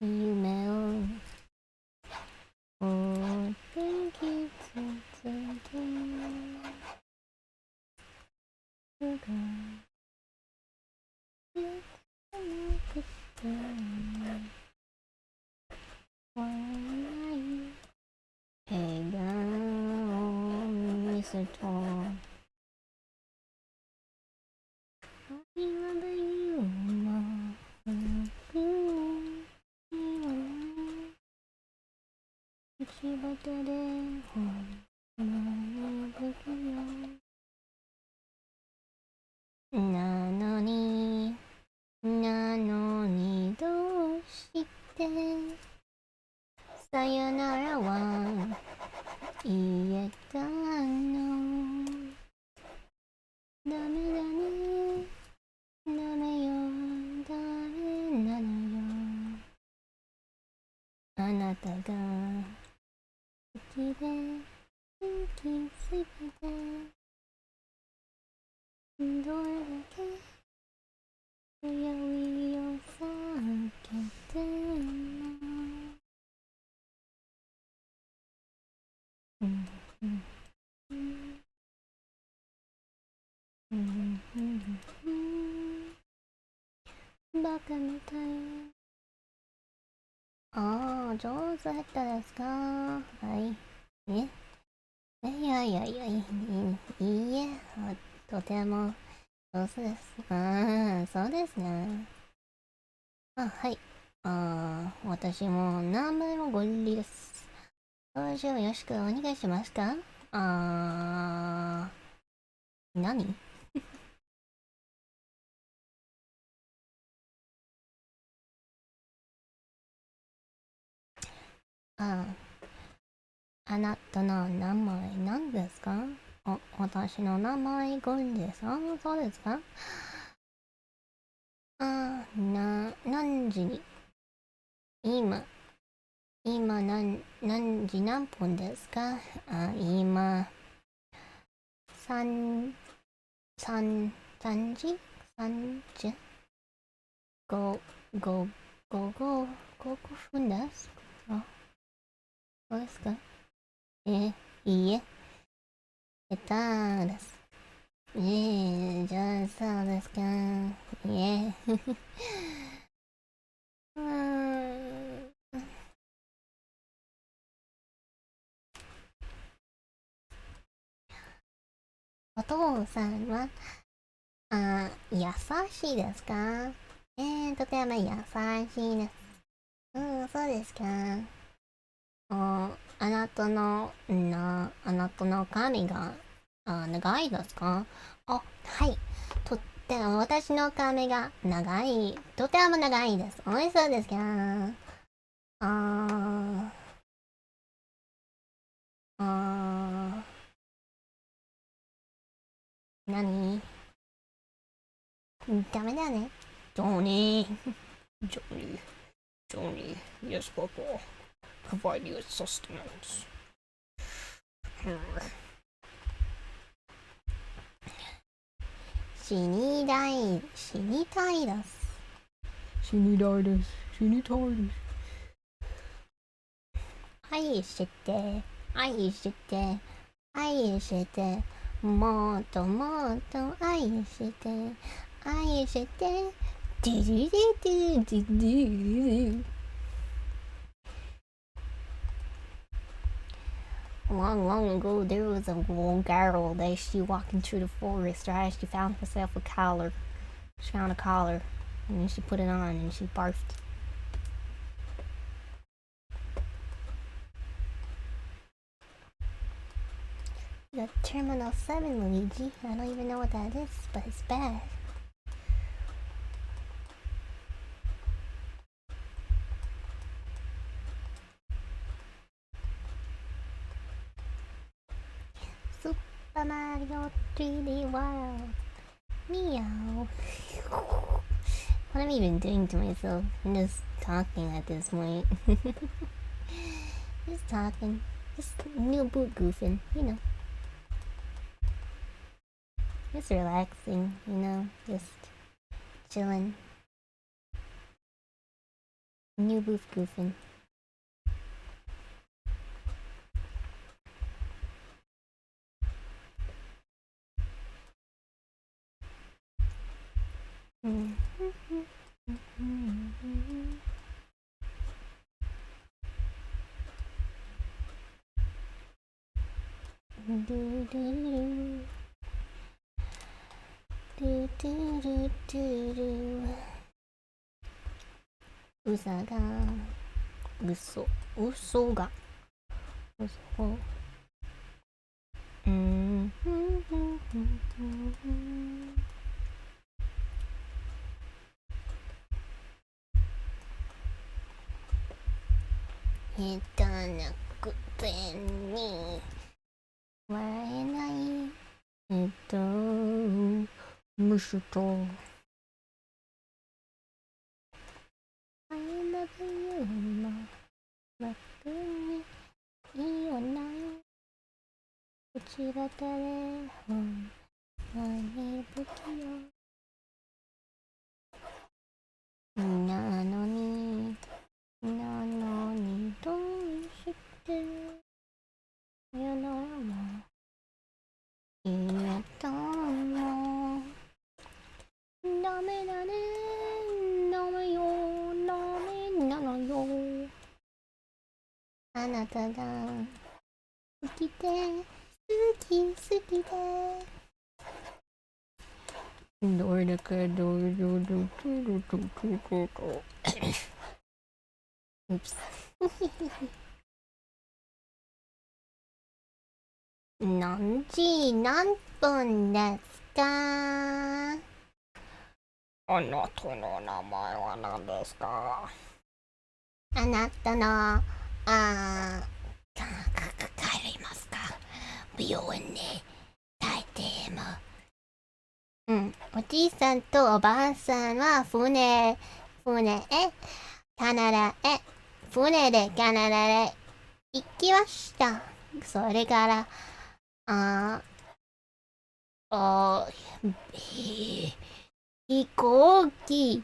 夢を追ってき続けるがいつもくて笑わない笑顔を見せとI love you more口端で本当に不器用なのにどうしてさよならは言えたのダメだねダメよダメなのよあなたが好きで好きすぎてどれだけ強いを避けてバカみたいああ上手だったですかはいいやいいえとても上手ですああそうですねはい私も名前もゴリです。登場よろしくお願いしますか何あなたの名前何ですか私の名前ゴリです。そうですか何時に今何時何分ですか今3時5分です。そうですかいいえ。下手です。じゃあそうですか。お父さんは、優しいですかとても優しいです。そうですか。あなたの髪が、長いですかはい。私の髪が長い。とても長いです。そうですか。何ダメだね。ジョニー、yes, Papa. Provide you with sustenance. 死にたいです。死にたいです。愛してもっともっと愛してドゥドゥドゥドゥドゥドゥ long, long ago, there was a little girl that she walking through the forest, right? She found herself a collar. She found a collar, and then she put it on, and she barfed. The Terminal 7, Luigi. I don't even know what that is, but it's bad. Super Mario 3D World. Meow. What am I even doing to myself? I'm just talking at this point. Just talking. Just new boot goofing, you know. Just relaxing, you know. Just chilling. New boot goofing.嘘が嘘が嘘下手なくせに笑えない虫とI love you も楽に言わないこちらテレフォン何不器用なのにどうしてさよならも言えたのダメだねダメよダメなのよあなたが好きで好きでどれだけどれどれどれどれOops. 何時何分ですか？あなたの名前は何ですか？あなたの帰りますか？病院に大抵もおじいさんとおばあさんは船カナダへ船でカナダへ行きました。それから飛行機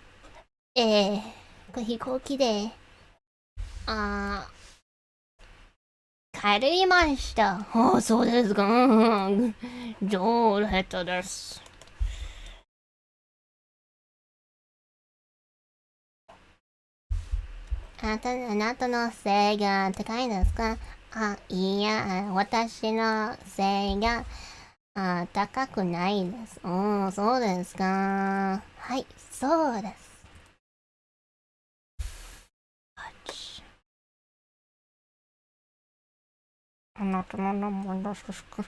で帰りました。そうですか。上手です。あなたの背が高いですか？いや、私の背が高くないです。そうですか。はい、そうです。あなたの名前ですか？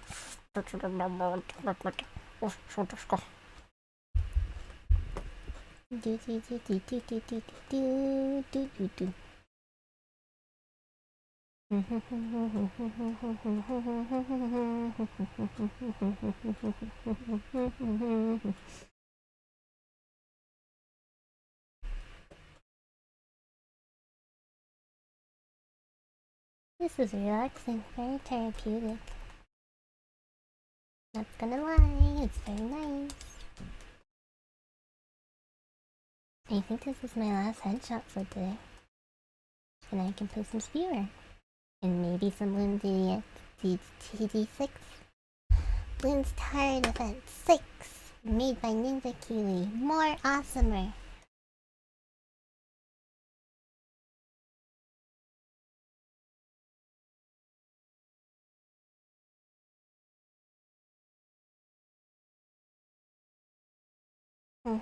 どちらの名前そうですか。This is relaxing, very therapeutic. Not gonna lie, it's very nice. I think this is my last headshot for today. And I can play some Spear. And maybe some Bloons TD6. Bloons Tower Defense 6. Made by Ninja Kiwi. More awesomer. Did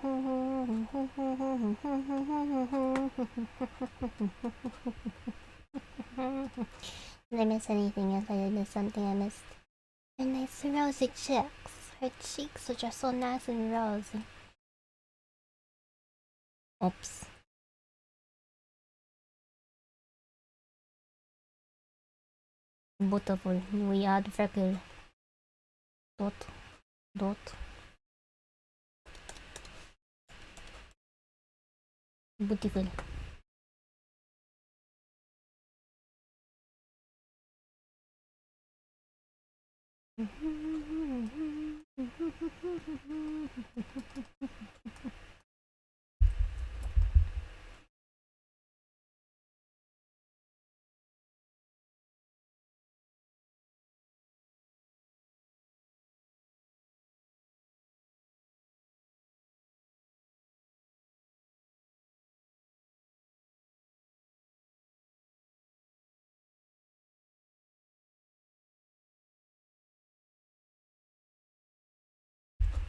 I miss anything? If I did miss something, I missed. And nice rosy cheeks. Her cheeks are just so nice and rosy. Oops. Beautiful. We add freckle. Dot. Dot. Beautiful.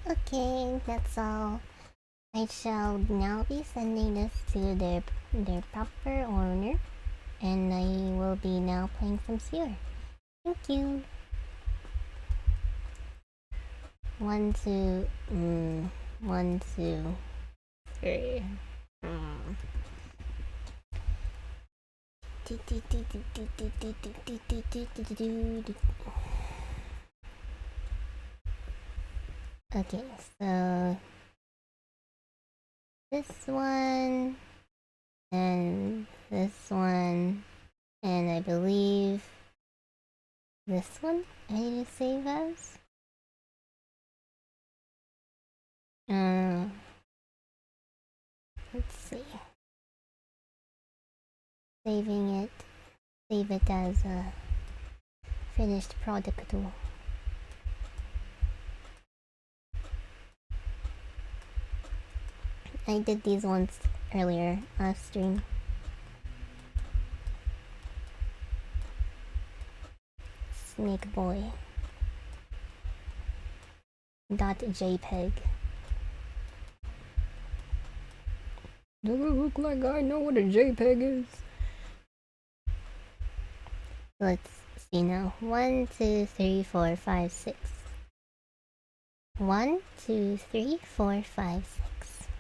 Okay, that's all. I shall now be sending this to their proper owner, and I will be now playing some Sphere. Thank you. 1, 2, 1, 2, 3. Okay, so this one and this one, and I believe this one I need to save as. Let's see. Save it as a finished product tool. I did these ones earlier last stream. Snake boy. .jpg. Does it look like I know what a JPEG is? Let's see now. 1, 2, 3, 4, 5, 6. 1, 2, 3, 4, 5, 6.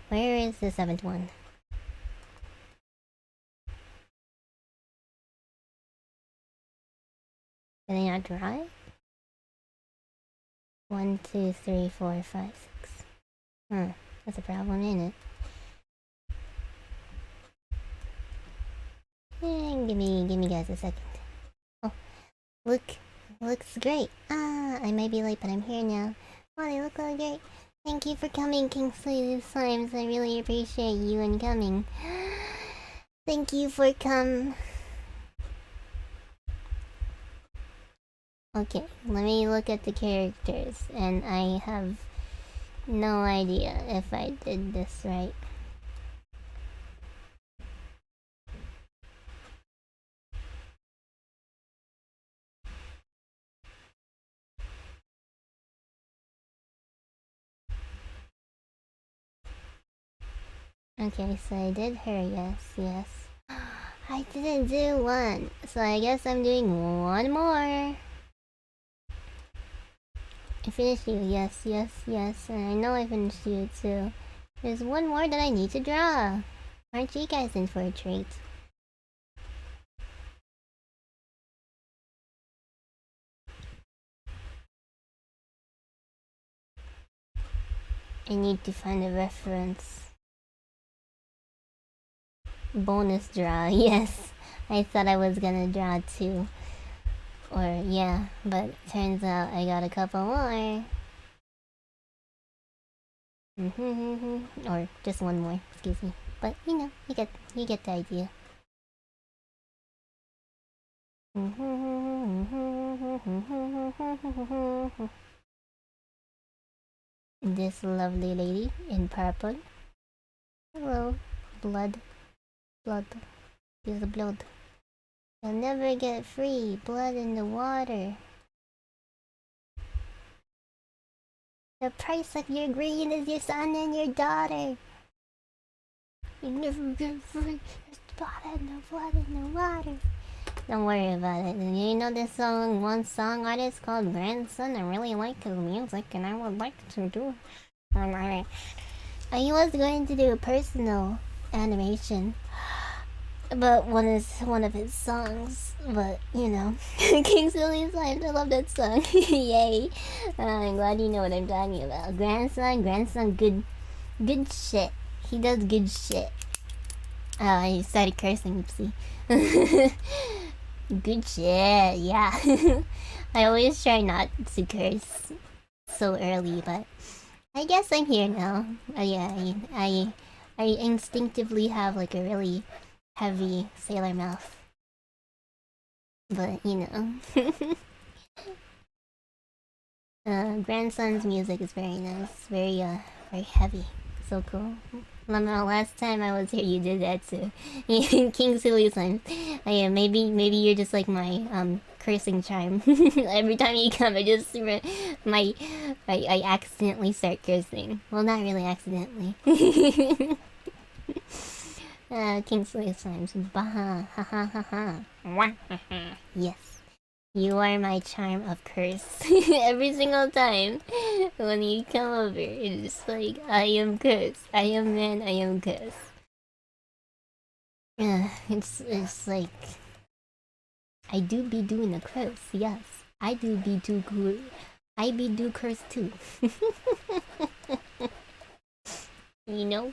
Where is the 7th one? Did I not draw it? 1, 2, 3, 4, 5, 6. That's a problem, ain't it? Give me guys a second. Oh, looks great. I might be late, but I'm here now. Oh, they look really great. Thank you for coming, Kingsley Slimes. I really appreciate you and coming. Thank you for come. Okay, let me look at the characters, and I have no idea if I did this right. Okay, so I did her, yes. I didn't do one, so I guess I'm doing one more. I finished you, yes, and I know I finished you too. There's one more that I need to draw. Aren't you guys in for a treat? I need to find a reference. Bonus draw, yes. I thought I was gonna draw two. Or, yeah, but turns out I got a couple more. Or just one more, excuse me. But, you know, you get the idea. This lovely lady in purple. Hello, blood. Use the blood. You'll never get free. Blood in the water. The price of your green is your son and your daughter. You never get free. There's blood in the blood in the water. Don't worry about it. You know this song, one song artist called Grandson? I really like his music and I would like to do it. I was going to do a personal animation, but one of his songs. But you know, King Silly's Life. I love that song. Yay! I'm glad you know what I'm talking about. Grandson, good shit. He does good shit. I started cursing. Oopsie. Good shit. Yeah. I always try not to curse so early, but I guess I'm here now. Yeah, I instinctively have like a really heavy sailor mouth. But you know. Grandson's music is very nice, very heavy. So cool. Lemon, last time I was here, you did that too. King Silly Slime. Maybe you're just like my cursing charm. Every time you come, I accidentally start cursing. Well, not really accidentally. King Silly Slimes. Baha, ha ha ha ha. Yes. You are my charm of curse. Every single time when you come over, it's like, I am curse. I am man, I am curse. It's like, I do be doing a curse, yes. I do be do good. I be do curse too. You know?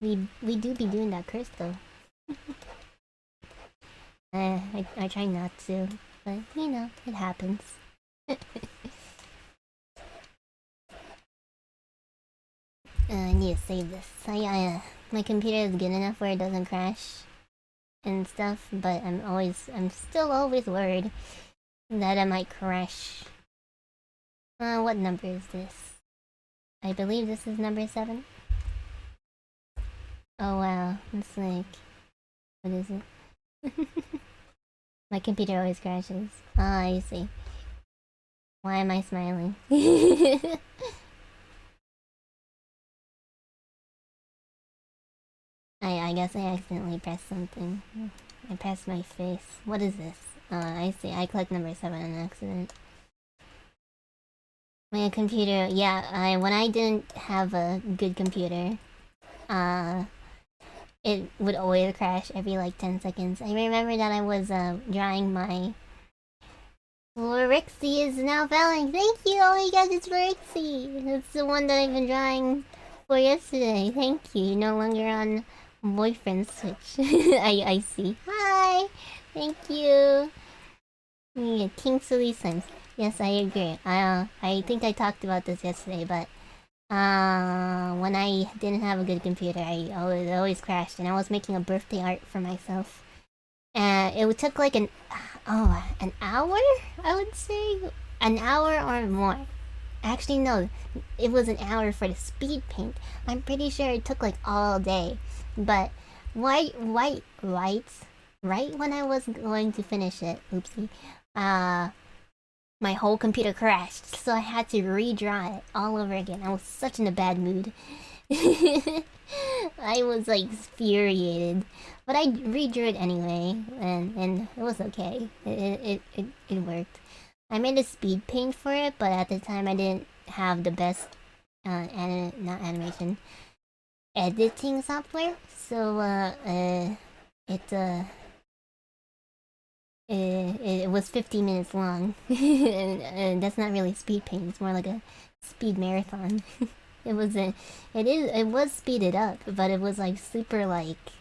We do be doing that curse though. I try not to. But, you know, it happens. I need to save this. My computer is good enough where it doesn't crash and stuff, but I'm still always worried that it might crash. What number is this? I believe this is number 7. Oh wow, it's like, what is it? My computer always crashes. Ah, I see. Why am I smiling? I guess I accidentally pressed something. I pressed my face. What is this? I see. I clicked number 7 on accident. My computer, yeah, when I didn't have a good computer, it would always crash every like 10 seconds. I remember that I was drawing my Florixie is now failing. Thank you! Oh my god, it's Florixie! That's the one that I've been drawing for yesterday. Thank you. You're no longer on boyfriend switch. I see. Hi! Thank you. Yeah, King Silly Sims. Yes, I agree. I think I talked about this yesterday, but when I didn't have a good computer, I always crashed, and I was making a birthday art for myself. And it took like an hour, I would say. An hour or more. Actually, no, it was an hour for the speed paint. I'm pretty sure it took like all day. But right when I was going to finish it, oopsie, my whole computer crashed, so I had to redraw it all over again. I was such in a bad mood. I was like infuriated, but I redrew it anyway, and it was okay. It worked. I made a speed paint for it, but at the time I didn't have the best not animation, editing software, so it was 15 minutes long, and that's not really speed paint. It's more like a speed marathon. It was speeded up, but it was like super like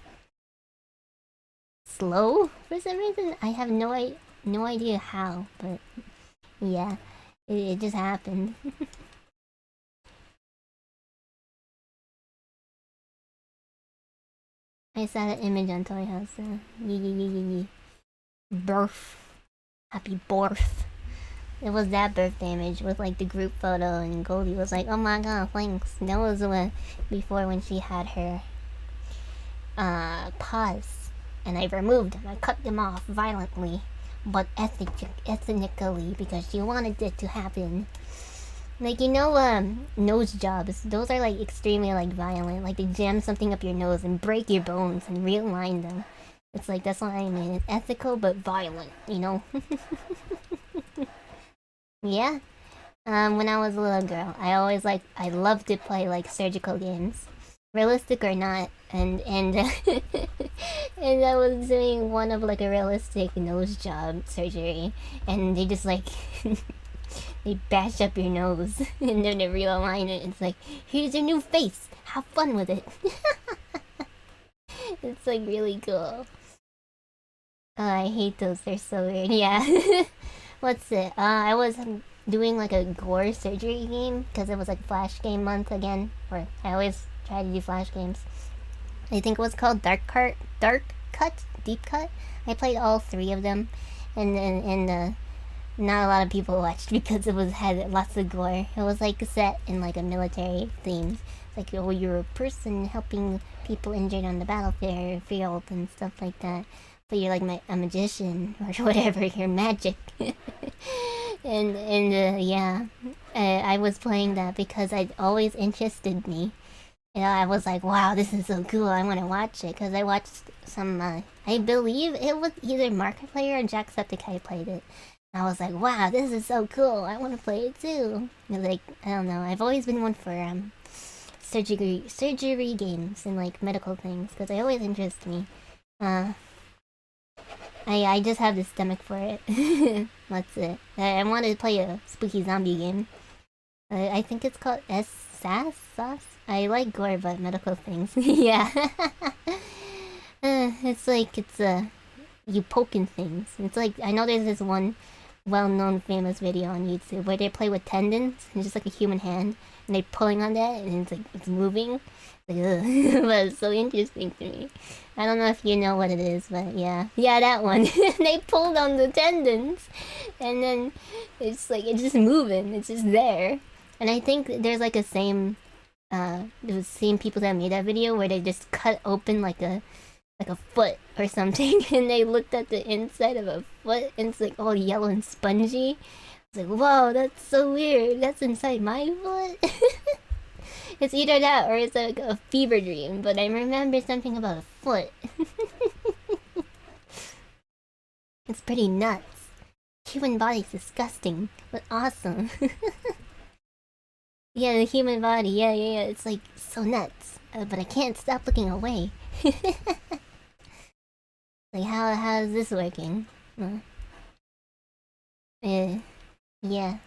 slow for some reason. I have no idea how, but yeah, it just happened. I saw that image on Toy House. Yee. Birth. Happy birth. It was that birthday image with like the group photo, and Goldie was like, "Oh my god, thanks." That was before when she had her paws, and I removed them. I cut them off violently, but ethnically, because she wanted it to happen. Like, nose jobs. Those are like extremely like violent. Like they jam something up your nose and break your bones and realign them. It's like that's what I mean. It's ethical but violent, you know? Yeah. When I was a little girl, I loved to play like surgical games, realistic or not, and and I was doing one of like a realistic nose job surgery, and they just like they bash up your nose and then they realign it. It's like, here's your new face. Have fun with it. It's like really cool. Oh, I hate those. They're so weird. Yeah. What's it? I was doing like a gore surgery game because it was like Flash game month again. Or I always try to do Flash games. I think it was called Dark Cut, Deep Cut. I played all three of them, and not a lot of people watched because it was had lots of gore. It was like set in like a military theme. It's like, oh, you're a person helping people injured on the battlefield and stuff like that. But you're like a magician or whatever. You're magic. and yeah, I was playing that because it always interested me. You know, I was like, wow, this is so cool. I want to watch it because I watched some. I believe it was either Markiplier or Jacksepticeye played it. I was like, wow, this is so cool. I want to play it too. Like, I don't know. I've always been one for surgery games and like medical things because they always interest me. Uh, I just have the stomach for it. That's it. I wanted to play a spooky zombie game. I think it's called SAS Sauce. I like gore, but medical things. Yeah. It's like you poking things. It's like I know there's this one well-known famous video on YouTube where they play with tendons and just like a human hand and they're pulling on that and it's like it's moving. Like, ugh. But it's so interesting to me. I don't know if you know what it is, but yeah, that one. They pulled on the tendons, and then it's like it's just moving. It's just there, and I think there's like a same, the same people that made that video where they just cut open like a foot or something, and they looked at the inside of a foot, and it's like all yellow and spongy. It's like, whoa, that's so weird. That's inside my foot. It's either that or it's like a fever dream, but I remember something about a foot. It's pretty nuts. Human body's disgusting, but awesome. Yeah, the human body, yeah. It's like so nuts. But I can't stop looking away. Like, how is this working? Yeah.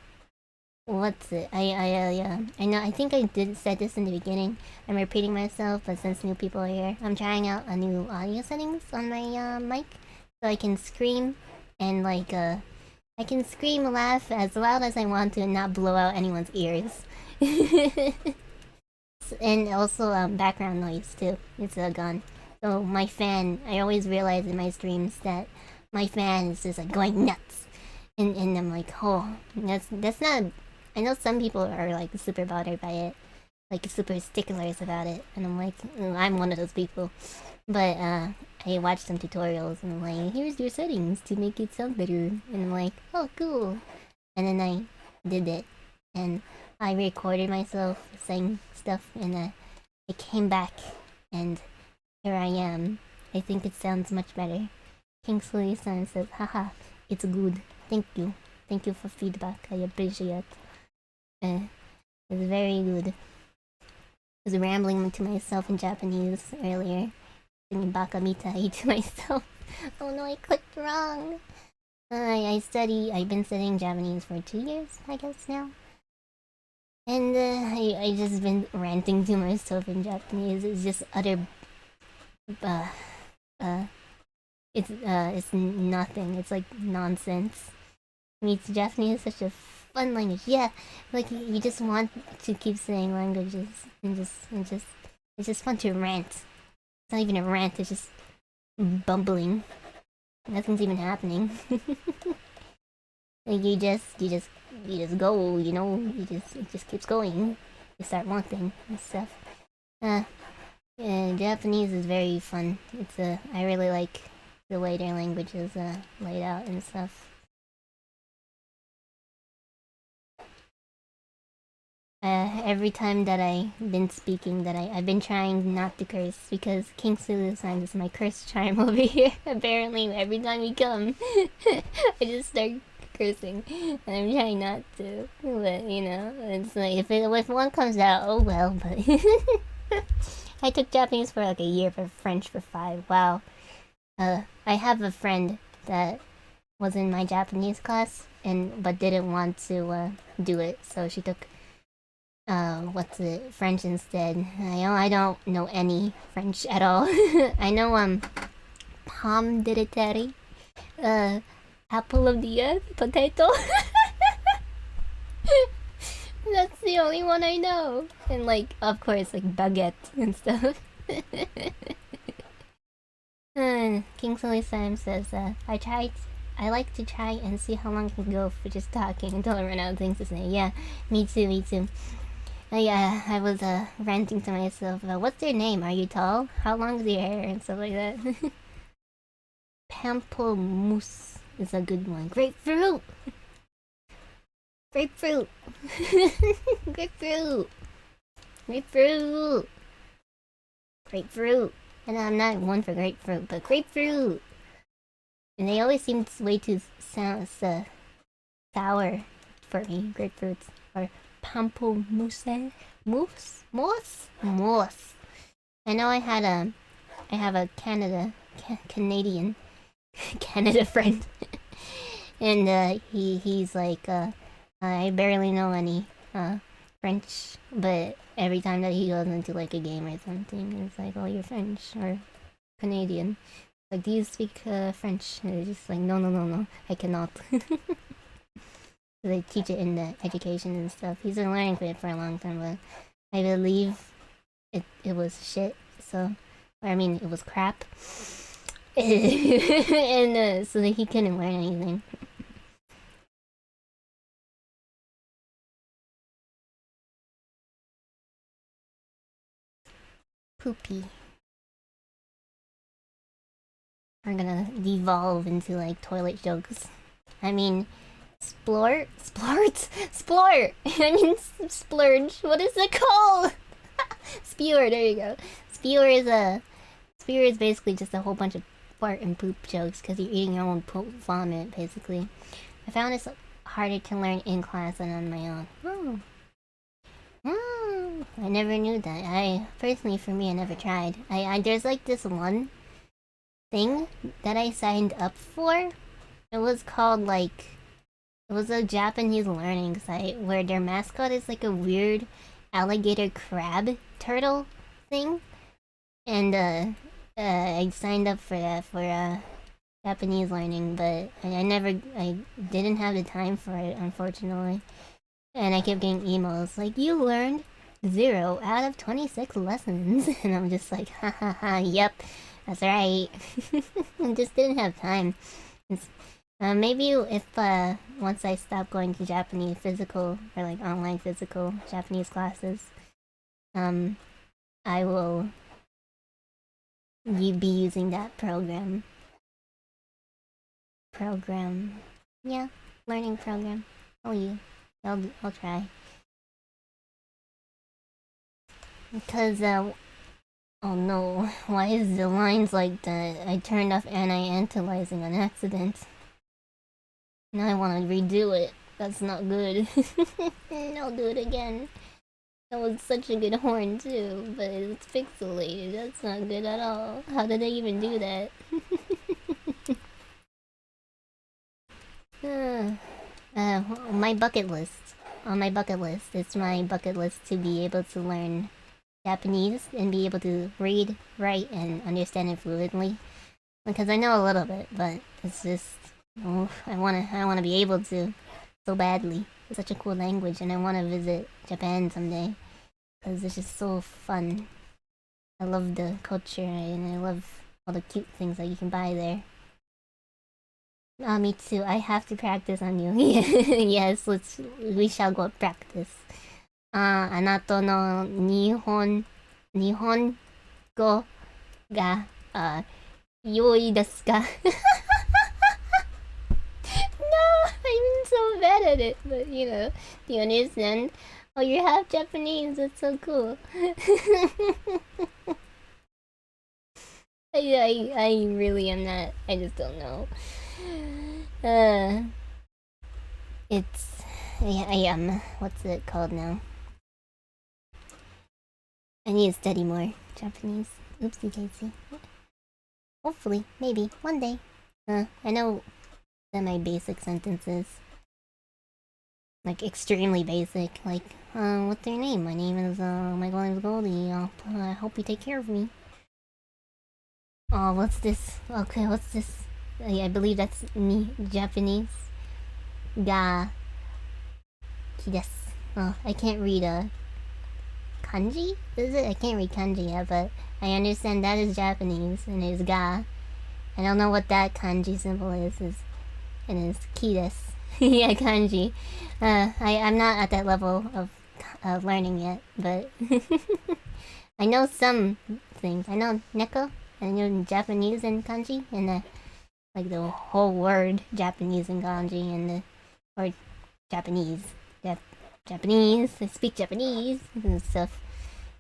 What's it? Yeah. I know. I think I did said this in the beginning. I'm repeating myself, but since new people are here, I'm trying out a new audio settings on my mic, so I can scream and I can scream and laugh as loud as I want to and not blow out anyone's ears. And also background noise too. It's a gun. So my fan, I always realize in my streams that my fan is just like going nuts, and I'm like, oh, that's not. I know some people are like super bothered by it, like super sticklers about it, and I'm like, I'm one of those people. But I watched some tutorials and I'm like, here's your settings to make it sound better, and I'm like, oh cool, and then I did it, and I recorded myself saying stuff, and I came back, and here I am. I think it sounds much better. Kingsley-san says, haha, it's good. Thank you. Thank you for feedback. I appreciate. It's very good. I was rambling to myself in Japanese earlier. Singing Baka Mitai to myself. Oh no, I clicked wrong. I've been studying Japanese for 2 years, I guess now. And I just been ranting to myself in Japanese. It's just utter uh it's nothing. It's like nonsense. Meets Japanese is such a fun language. Yeah, like you just want to keep saying languages and it's just fun to rant. It's not even a rant. It's just bumbling. Nothing's even happening. Like you just go. You know, it just keeps going. You start wanting and stuff. Yeah, Japanese is very fun. I really like the way their language is laid out and stuff. every time that I've been speaking, that I've been trying not to curse because King Suicide is my curse charm over here. Apparently, every time we come, I just start cursing, and I'm trying not to. But you know, it's like if one comes out, oh well. But I took Japanese for like a year, for French for 5. Wow. I have a friend that was in my Japanese class but didn't want to do it, so she took what's it, French instead. I don't know any French at all. I know pomme de terre, apple of the earth, potato. That's the only one I know. And like, of course, like baguette and stuff. Kingsley Sam says, I like to try and see how long I can go for just talking until I run out of things to say. Yeah, me too. Yeah, I was ranting to myself about what's their name? Are you tall? How long is your hair? And stuff like that. Pamplemousse is a good one. Grapefruit! Grapefruit! Grapefruit! Grapefruit! Grapefruit! And I'm not one for grapefruit, but grapefruit! And they always seem way too sour for me, grapefruits. Or pamplemousse? Mousse? I know I have a Canadian Canada friend. And he's like, I barely know any French, but every time that he goes into like a game or something, it's like, oh, you're French or Canadian. Like, do you speak French? And they're just like, no, I cannot. So they teach it in the education and stuff. He's been learning it for a long time, but I believe it was shit. So, I mean, it was crap. And so that he couldn't learn anything. Poopy. We're gonna devolve into like toilet jokes. I mean, splort? I mean, splurge. What is it called? Spewer. There you go. Spewer is basically just a whole bunch of fart and poop jokes because you're eating your own poop vomit, basically. I found this harder to learn in class than on my own. I never knew that. Personally, for me, I never tried. There's like this one thing that I signed up for. It was called like, it was a Japanese learning site where their mascot is like a weird alligator crab turtle thing. And I signed up for that for Japanese learning, but I didn't have the time for it, unfortunately. And I kept getting emails like, you learned 0 out of 26 lessons. And I'm just like, ha, yep, that's right. I just didn't have time. Maybe if once I stop going to Japanese physical or like online physical Japanese classes, I will be using that program. Yeah, learning program. I'll try. Because, oh no, why is the lines like that? I turned off anti-antalizing on accident. Now I want to redo it. That's not good. I'll do it again. That was such a good horn too, but it's pixelated. That's not good at all. How did I even do that? My bucket list. On my bucket list, it's my bucket list to be able to learn Japanese and be able to read, write, and understand it fluently. Because I know a little bit, but it's just, I wanna be able to so badly. It's such a cool language, and I wanna visit Japan someday because it's just so fun. I love the culture, and I love all the cute things that you can buy there. Me too. I have to practice on you. Yes, we shall go practice. あなたの日本語が良いですか? No, I'm so bad at it. But you know, do you understand Oh, you're half Japanese. That's so cool. I really am not. I just don't know. Uh, it's I am. What's it called now? I need to study more Japanese. Oopsie daisy. Hopefully, maybe one day. I know that my basic sentences, like extremely basic, like what's your name? My name is my name is Goldie. I hope you take care of me. Oh, what's this? Okay, what's this? I believe that's me, Japanese. Ga kidesu. Oh, I can't read kanji? Is it? I can't read kanji yet, but I understand that is Japanese and it's ga. I don't know what that kanji symbol is. And it's kidesu. Yeah, kanji. I'm not at that level of learning yet, but I know some things. I know neko. I know Japanese and kanji, and like the whole word Japanese and kanji, and or Japanese, Japanese. I speak Japanese and stuff.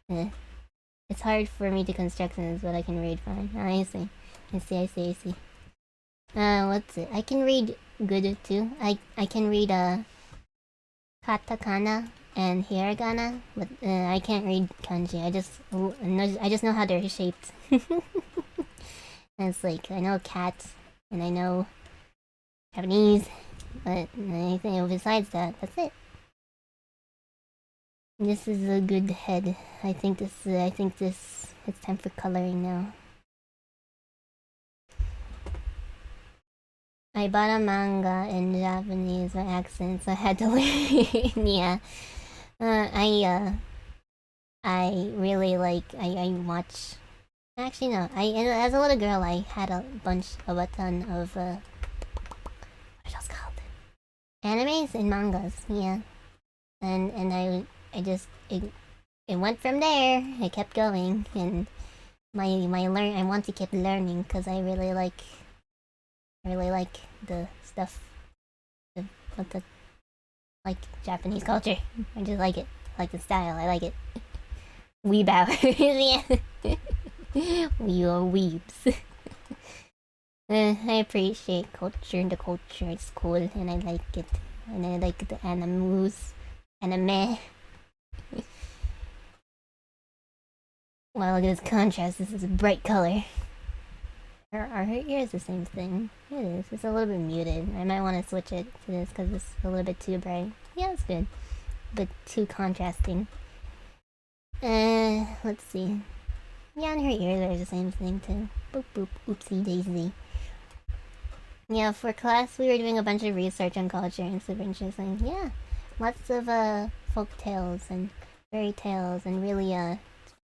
It's hard for me to construct sentences, but I can read fine. I see. I see. What's it? I can read good too. I can read katakana and hiragana, but I can't read kanji. I just know how they're shaped. And it's like I know cats and I know Japanese, but anything besides that, that's it. This is a good head. I think this. It's time for coloring now. I bought a manga in Japanese by accident, so I had to learn. Yeah. I really like. I watch. Actually, no. As a little girl, I had a ton of what are those called? Animes and mangas. Yeah. And I just it went from there. I kept going, and I want to keep learning because I really like the stuff, the like Japanese culture. I just like it. I like the style. I like it. Weebow. Yeah. We are weebs. I appreciate culture. The culture is cool, and I like it. And I like the anime. Wow, look at this contrast. This is a bright color. Her ear is the same thing. It is. It's a little bit muted. I might want to switch it to this because it's a little bit too bright. Yeah, it's good. But too contrasting. Let's see. Yeah, and her ears are the same thing too. Boop boop. Oopsie daisy. Yeah, for class we were doing a bunch of research on culture and super interesting. Yeah, lots of folk tales and fairy tales and really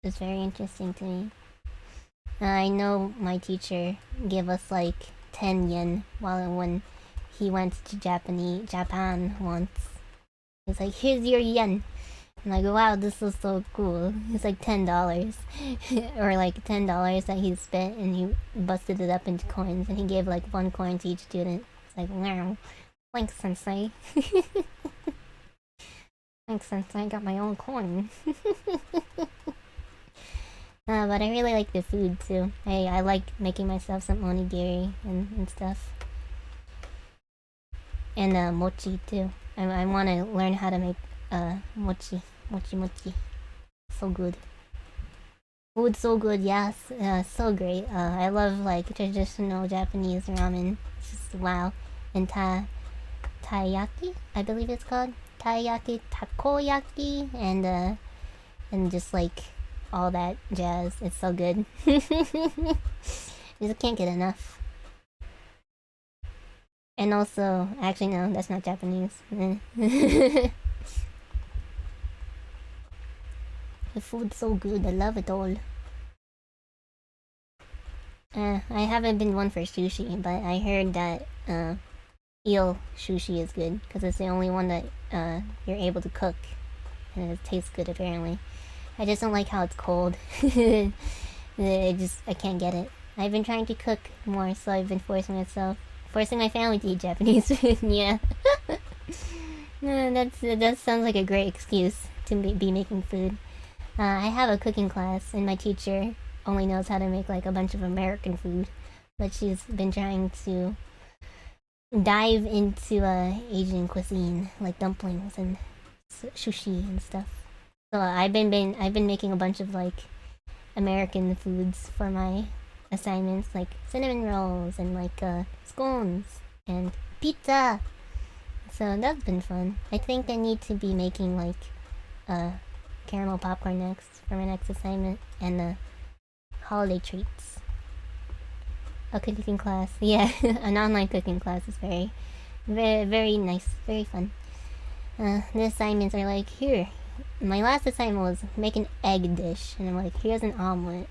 it's very interesting to me. I know my teacher gave us like 10 yen when he went to Japan once. He's like, here's your yen. I'm like, wow, this is so cool. It's like $10. Or like $10 that he spent and he busted it up into coins and he gave like 1 coin to each student. It's like, wow. Thanks, sensei. Thanks, sensei. I got my own coin. But I really like the food too. I like making myself some onigiri and stuff. And mochi too. I want to learn how to make mochi. Mochi. So good. Food so good, yes. So great. I love like traditional Japanese ramen. It's just wow. And taiyaki, I believe it's called. Taiyaki, takoyaki, and just like all that jazz. It's so good. Just can't get enough. And also, actually no, that's not Japanese. The food's so good, I love it all. I haven't been one for sushi, but I heard that eel sushi is good because it's the only one that you're able to cook, and it tastes good apparently. I just don't like how it's cold. I can't get it. I've been trying to cook more, so I've been forcing my family to eat Japanese food. Yeah. That sounds like a great excuse to be making food. I have a cooking class, and my teacher only knows how to make like a bunch of American food, but she's been trying to dive into Asian cuisine, like dumplings and sushi and stuff. So I've been making a bunch of like American foods for my assignments, like cinnamon rolls and like scones and pizza. So that's been fun. I think I need to be making like caramel popcorn next for my next assignment and holiday treats. A cooking class, yeah, an online cooking class is very nice, very fun. The assignments are like, here, my last assignment was make an egg dish, and I'm like, here's an omelet.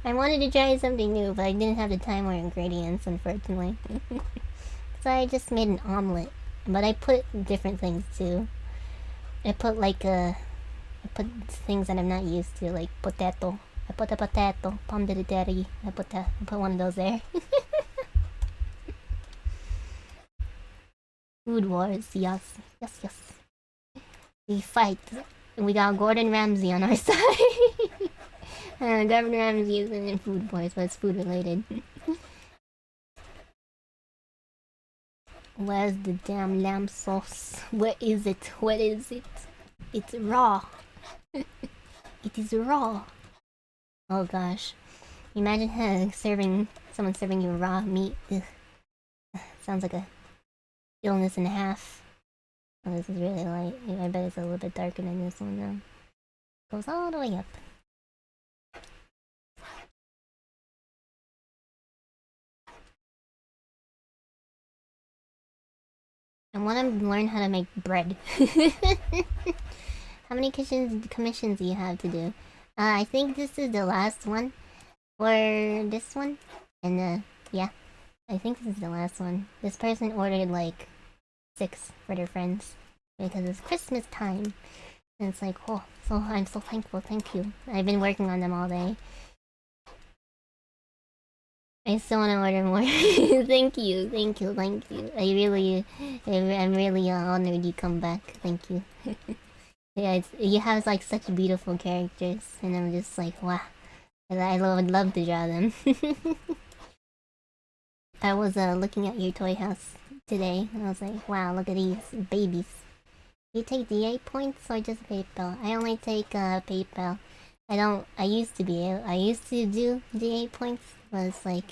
I wanted to try something new, but I didn't have the time or ingredients, unfortunately. So I just made an omelet, but I put different things too. I put I put things that I'm not used to, like potato. I put a potato, pomme de terre. I put one of those there. Food wars, yes. We fight. We got Gordon Ramsay on our side. Gordon Ramsay isn't in food wars, but it's food related. Where's the damn lamb sauce? Where is it? What is it? It's raw. It is raw. Oh gosh. Imagine someone serving you raw meat. Ugh. Sounds like a illness and a half. Oh, this is really light. I bet it's a little bit darker than this one though. Goes all the way up. I want to learn how to make bread. How many commissions do you have to do? I think this is the last one for this one. And yeah, I think this is the last one. This person ordered like 6 for their friends because it's Christmas time. And it's like, oh, I'm so thankful, thank you. I've been working on them all day. I still want to order more. Thank you. I'm really honored you come back. Thank you. Yeah, you have like such beautiful characters, and I'm just like, wow. I would love to draw them. I was looking at your toy house today, and I was like, wow, look at these babies. You take DA points or just PayPal? I only take PayPal. I used to do DA points, but it's like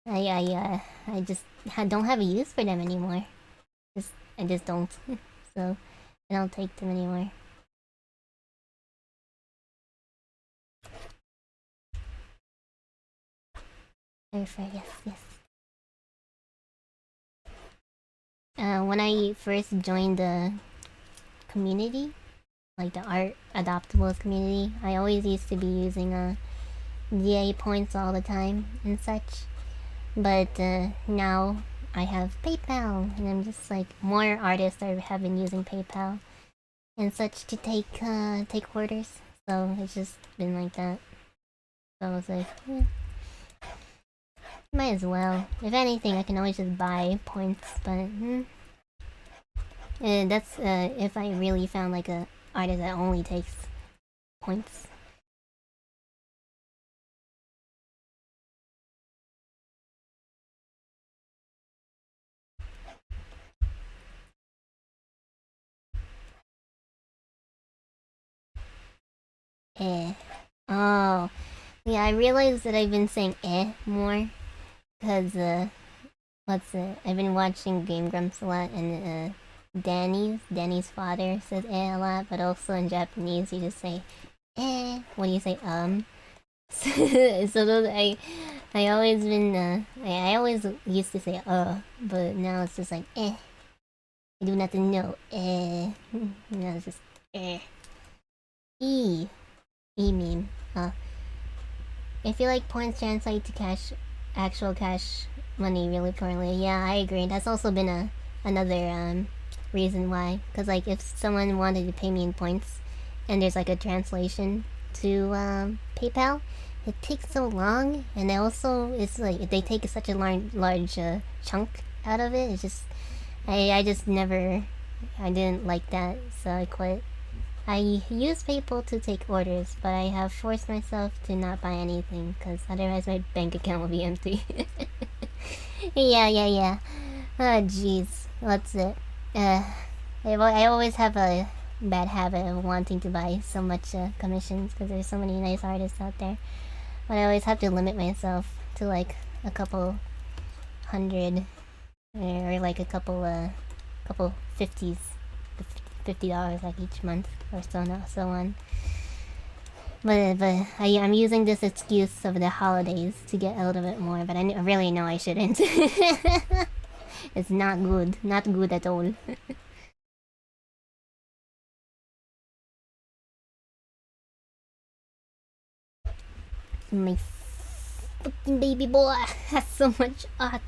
I just don't have a use for them anymore. I just don't. So I don't take them anymore. Yes. When I first joined the community, like the art adoptables community, I always used to be using DA points all the time and such. But now I have PayPal, and I'm just like, more artists have been using PayPal and such to take orders. So it's just been like that. So I was like, might as well. If anything, I can always just buy points, but that's if I really found like a artist that only takes points. Oh. Yeah, I realized that I've been saying more. Because, I've been watching Game Grumps a lot, and, Danny's father says a lot, but also in Japanese you just say when you say so those I always been I always used to say but now it's just like I do nothing, no now it's just e meme. I feel like points translate to actual cash money really poorly. Yeah, I agree. That's also been another reason why. Cause like if someone wanted to pay me in points, and there's like a translation to PayPal, it takes so long, and also it's like they take such a large chunk out of it. It's just I just never, I didn't like that, so I quit. I use PayPal to take orders, but I have forced myself to not buy anything, because otherwise my bank account will be empty. Yeah. Oh, jeez. What's it? I always have a bad habit of wanting to buy so much commissions, because there's so many nice artists out there. But I always have to limit myself to like a couple hundred, or like a couple 50s, $50 like each month, or so on. But I'm using this excuse of the holidays to get a little bit more, but I really know I shouldn't. It's not good at all. My fucking baby boy has so much art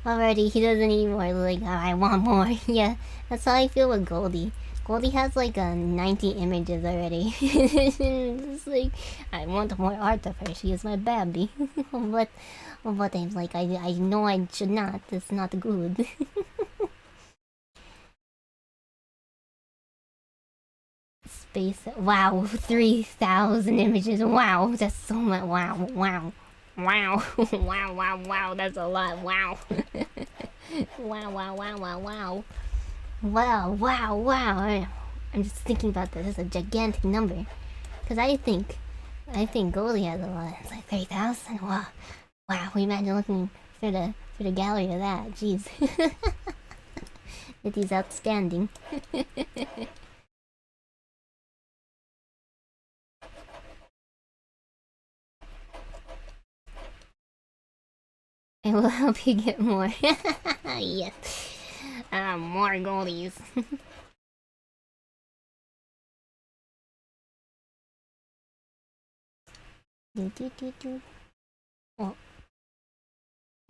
already. He doesn't need more. Like, oh, I want more. Yeah, that's how I feel with Goldie. Goldie has like 90 images already. It's like, I want more art of her. She is my baby. but I'm like, I know I should not. It's not good. Space. Wow, 3,000 images. Wow, that's so much. Wow. Wow. That's a lot. Wow. Wow. Wow. I'm just thinking about this. It's a gigantic number. Because I think Goldie has a lot. It's like 3,000. Wow. We imagine looking through the gallery of that. Jeez. It is outstanding. I will help you get more. Yes. More Goldies. Oh,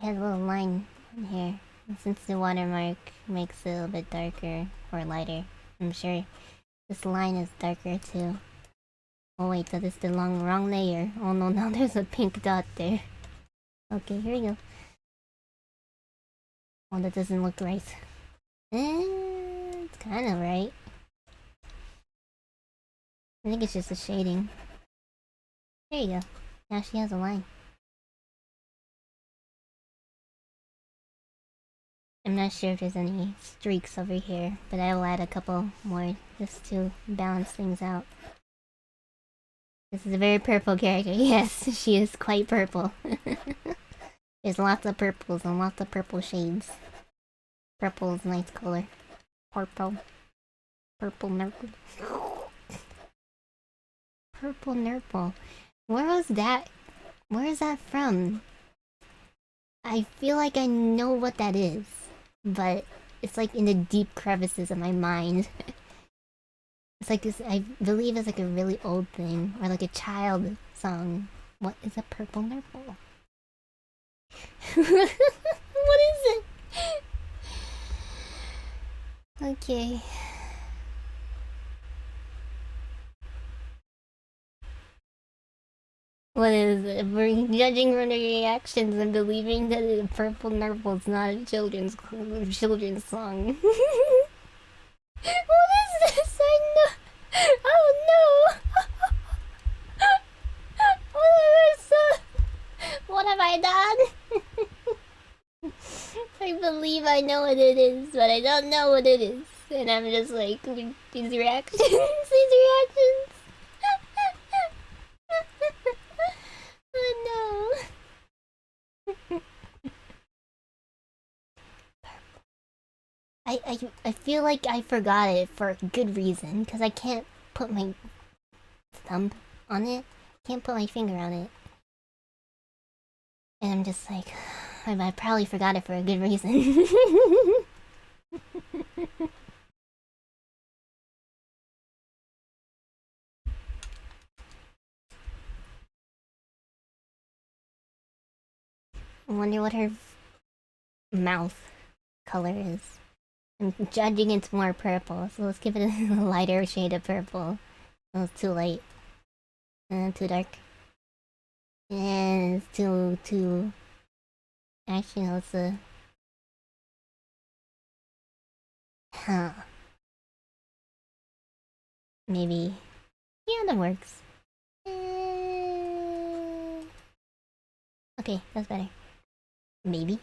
it has a little line in here. And since the watermark makes it a little bit darker or lighter, I'm sure this line is darker too. Oh wait, so this is the wrong layer. Oh no, now there's a pink dot there. Okay, here we go. Oh, that doesn't look right. It's kind of right. I think it's just a shading. There you go. Now she has a line. I'm not sure if there's any streaks over here, but I will add a couple more just to balance things out. This is a very purple character. Yes, she is quite purple. There's lots of purples and lots of purple shades. Purple is a nice color. Purple nurple. Purple nurple. Where was that? Where is that from? I feel like I know what that is, but it's like in the deep crevices of my mind. It's like this, I believe it's like a really old thing, or like a child song. What is a purple nurple? What is it? Okay. What is it? We're judging from the reactions and believing that the purple nurple is not a children's song. What is this? I know. Oh no! What have I done? I believe I know what it is, but I don't know what it is. And I'm just like, these reactions. Oh no. I feel like I forgot it for a good reason, because I can't put my thumb on it. Can't put my finger on it. And I'm just like, I probably forgot it for a good reason. I wonder what her mouth color is. I'm judging it's more purple, so let's give it a lighter shade of purple. Oh, it's too light. Too dark. And it's too... Actually, no, it's a... Huh. Maybe. Yeah, that works. Okay, that's better. Maybe.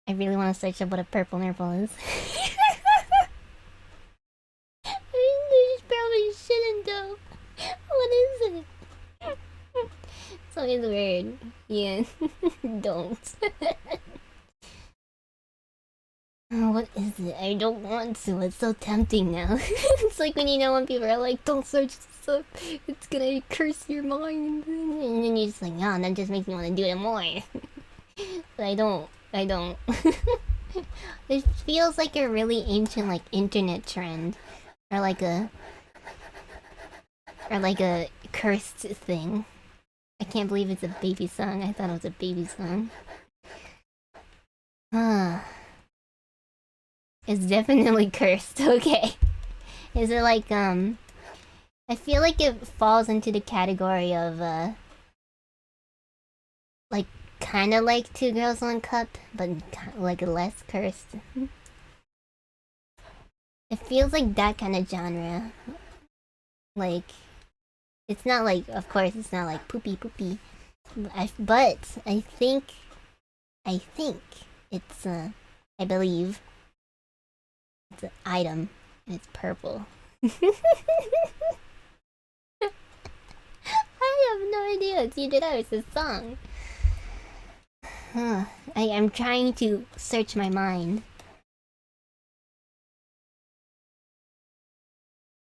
I really want to search up what a purple nurple is. I probably shouldn't though. What is it? It's always weird. Yeah. Don't. Oh, what is it? I don't want to. It's so tempting now. It's like when when people are like, don't search this up. It's gonna curse your mind. And then you're just like, oh, that just makes me want to do it more. But I don't. It feels like a really ancient like internet trend. Or like a cursed thing. I can't believe it's a baby song. I thought it was a baby song. It's definitely cursed. Okay. Is it like I feel like it falls into the category of like kind of like Two Girls One Cup, but like less cursed. It feels like that kind of genre. Like it's not like, of course, it's not like poopy. But I think it's I believe it's an item and it's purple. I have no idea. It's either that or it's a song. I am trying to search my mind.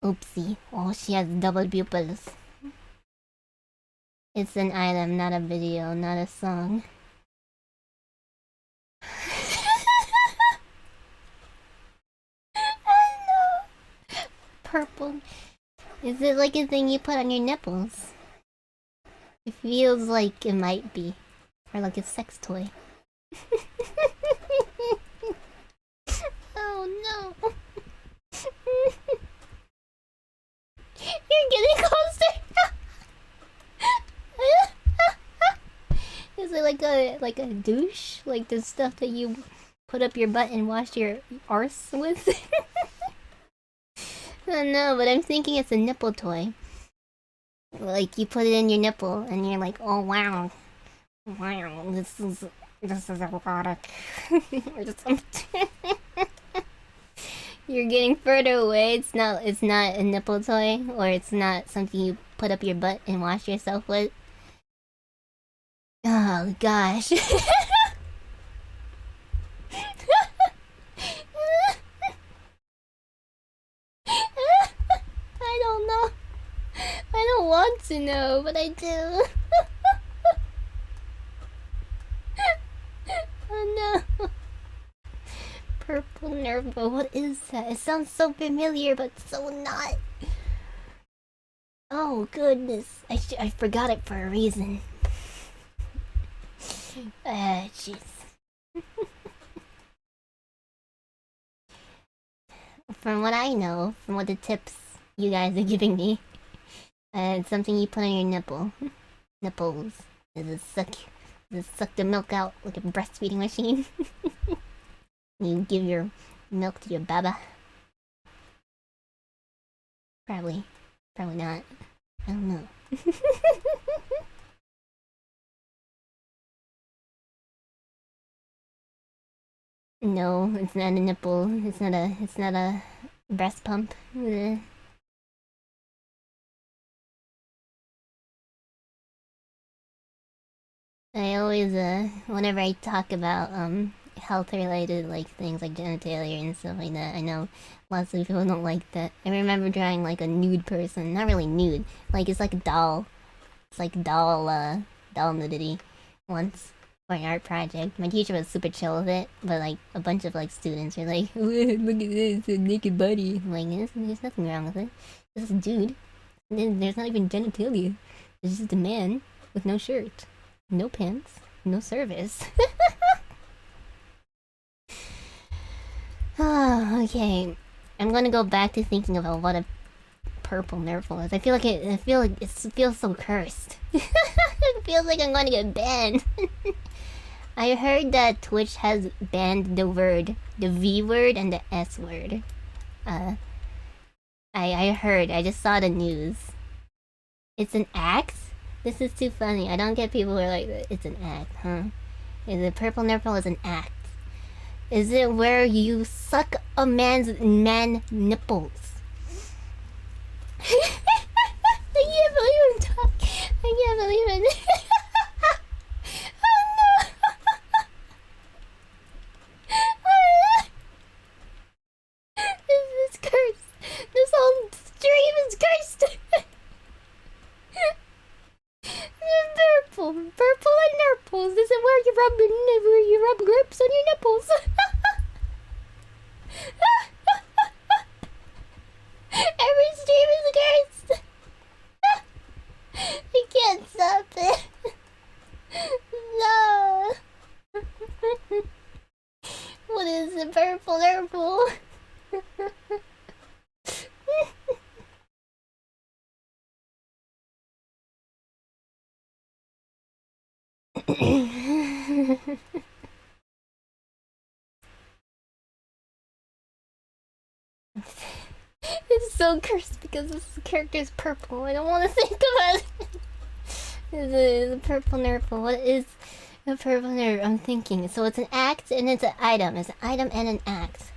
Oopsie. Oh, she has double pupils. It's an item, not a video, not a song. I know. Purple. Is it like a thing you put on your nipples? It feels like it might be. Or like a sex toy. Oh no. You're getting closer. Is it like a douche? Like the stuff that you put up your butt and wash your arse with? I don't know, but I'm thinking it's a nipple toy. Like you put it in your nipple and you're like, oh wow. Wow, this is erotic. Or something. You're getting further away. It's not a nipple toy, or it's not something you put up your butt and wash yourself with. Oh gosh. I don't know. I don't want to know, but I do. Oh no. Purple Nervo, what is that? It sounds so familiar, but so not. Oh goodness, I forgot it for a reason. Jeez. From what I know, from what the tips you guys are giving me, it's something you put on your nipple. Nipples. Does it suck the milk out like a breastfeeding machine? You give your milk to your baba? Probably not. I don't know. No, it's not a nipple. It's not a breast pump. I always whenever I talk about health related like things like genitalia and stuff like that, I know lots of people don't like that. I remember drawing like a nude person, not really nude, like it's like a doll. It's like doll nudity once for an art project. My teacher was super chill with it, but like a bunch of like students were like, look at this, a naked body. I'm like, there's nothing wrong with it. This is a dude. There's not even genitalia. It's just a man with no shirt, no pants, no service. Oh, okay. I'm gonna go back to thinking about what a purple nurple is. I feel like it feels so cursed. It feels like I'm gonna get banned. I heard that Twitch has banned the V word and the S word. I heard. I just saw the news. It's an act? This is too funny. I don't get people who are like, it's an act, huh? Is it purple nipple is an act? Is it where you suck a man's nipples? I can't believe I'm talking. I can't believe it. Oh no! This is cursed. This whole stream is cursed. Purple and nipples. This is where you rub grips on your nipples. Every stream is cursed. I can't stop it. No. What is the purple? It's so cursed because this character is purple. I don't want to think about it. It's a purple nurple. What is a purple nerve? I'm thinking. So it's an act and it's an item. It's an item and an act.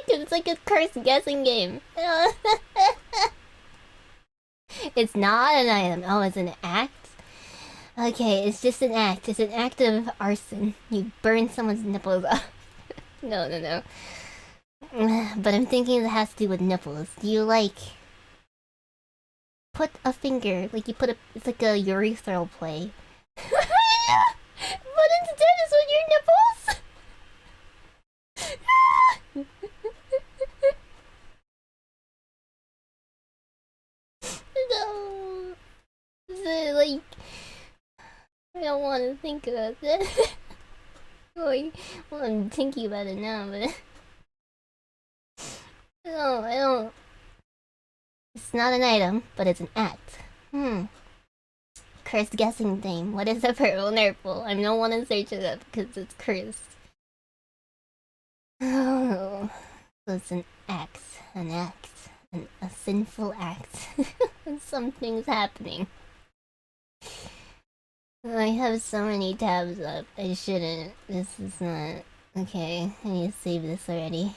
It's like a cursed guessing game. It's not an item. Oh, it's an act? Okay, it's just an act. It's an act of arson. You burn someone's nipples off. No. But I'm thinking it has to do with nipples. Do you, like, put a finger, like you put a, it's like a urethral play. But it's tennis with your nipples? No. Like, I don't want to think about that. Well, I'm thinking about it now, but I don't. It's not an item, but it's an act. Cursed guessing thing. What is a purple nurple? I don't want to search it up because it's cursed. Oh, so it's an act, a sinful act. Something's happening. I have so many tabs up. I shouldn't. This is not okay. I need to save this already.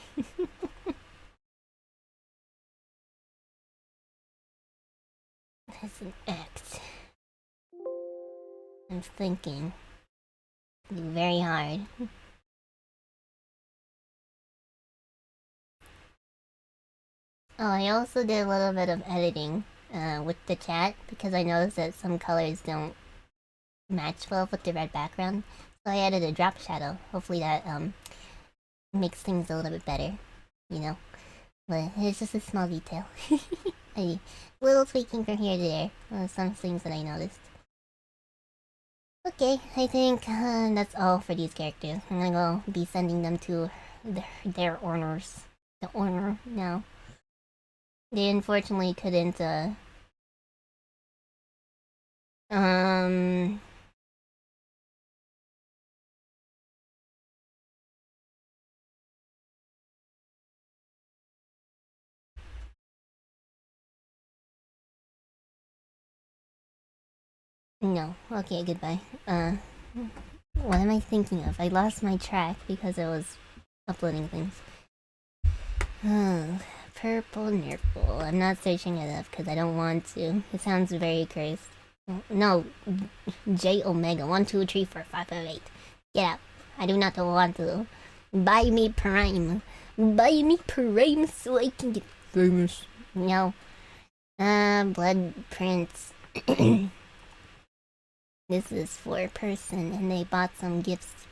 It's an act. I'm thinking. Very hard. Oh, I also did a little bit of editing with the chat because I noticed that some colors don't match well with the red background. So I added a drop shadow. Hopefully that makes things a little bit better, you know. But it's just a small detail. A little tweaking from here to there. Some things that I noticed. Okay, I think that's all for these characters. I'm gonna go be sending them to their owners. The owner now. They unfortunately couldn't no. Okay, goodbye. What am I thinking of? I lost my track because I was uploading things. Purple nurple. I'm not searching it up because I don't want to. It sounds very cursed. No, J Omega 1 2 3 4 5 5 8. Get out. I do not want to. Buy me Prime. Buy me Prime so I can get famous. No. Blood prints. This is for a person, and they bought some gifts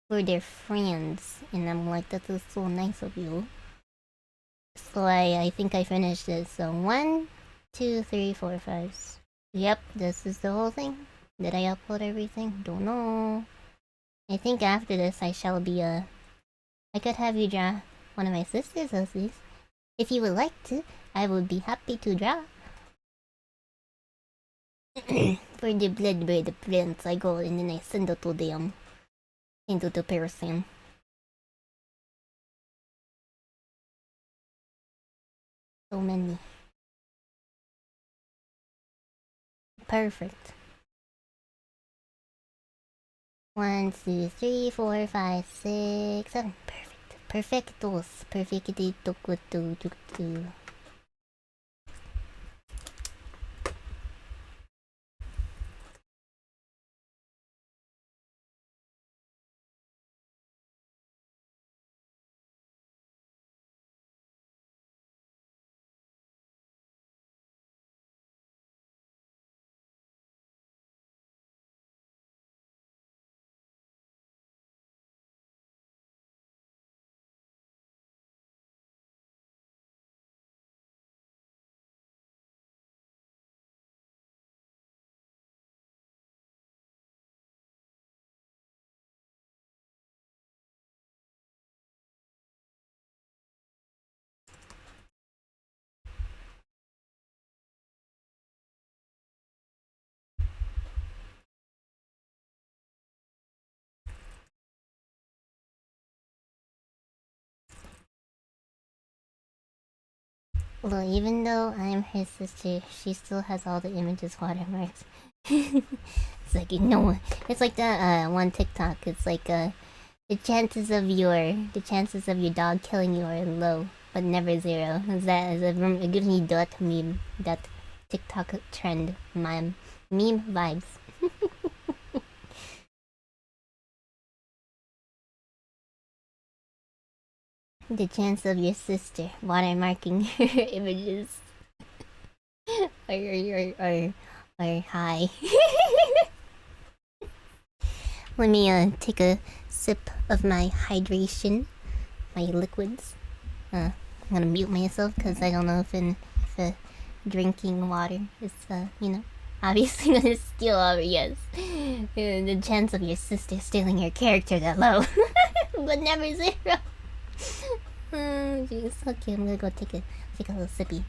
for their friends, and I'm like, that is so nice of you. So I think I finished this. So 1, 2, 3, 4, 5. Yep, this is the whole thing. Did I upload everything? Don't know. I think after this I shall be I could have you draw one of my sister's OCs. If you would like to, I would be happy to draw. For the blood by the plants, I go and then I send it to them. Into the person. So many. Perfect. 1, 2, 3, 4, 5, 6, 7. Perfect. Perfectos. Perfectito. Well, even though I'm her sister, she still has all the images watermarked. It's like, no. It's like that one TikTok. It's like the chances of your dog killing you are low, but never zero. It gives me that meme, that TikTok trend meme vibes. The chance of your sister watermarking her images are high. Let me take a sip of my hydration, my liquids. I'm gonna mute myself because I don't know if drinking water is obviously gonna steal over. Yes, the chance of your sister stealing your character that low, but never zero. Oh jeez. Okay, I'm gonna go take a little sippy.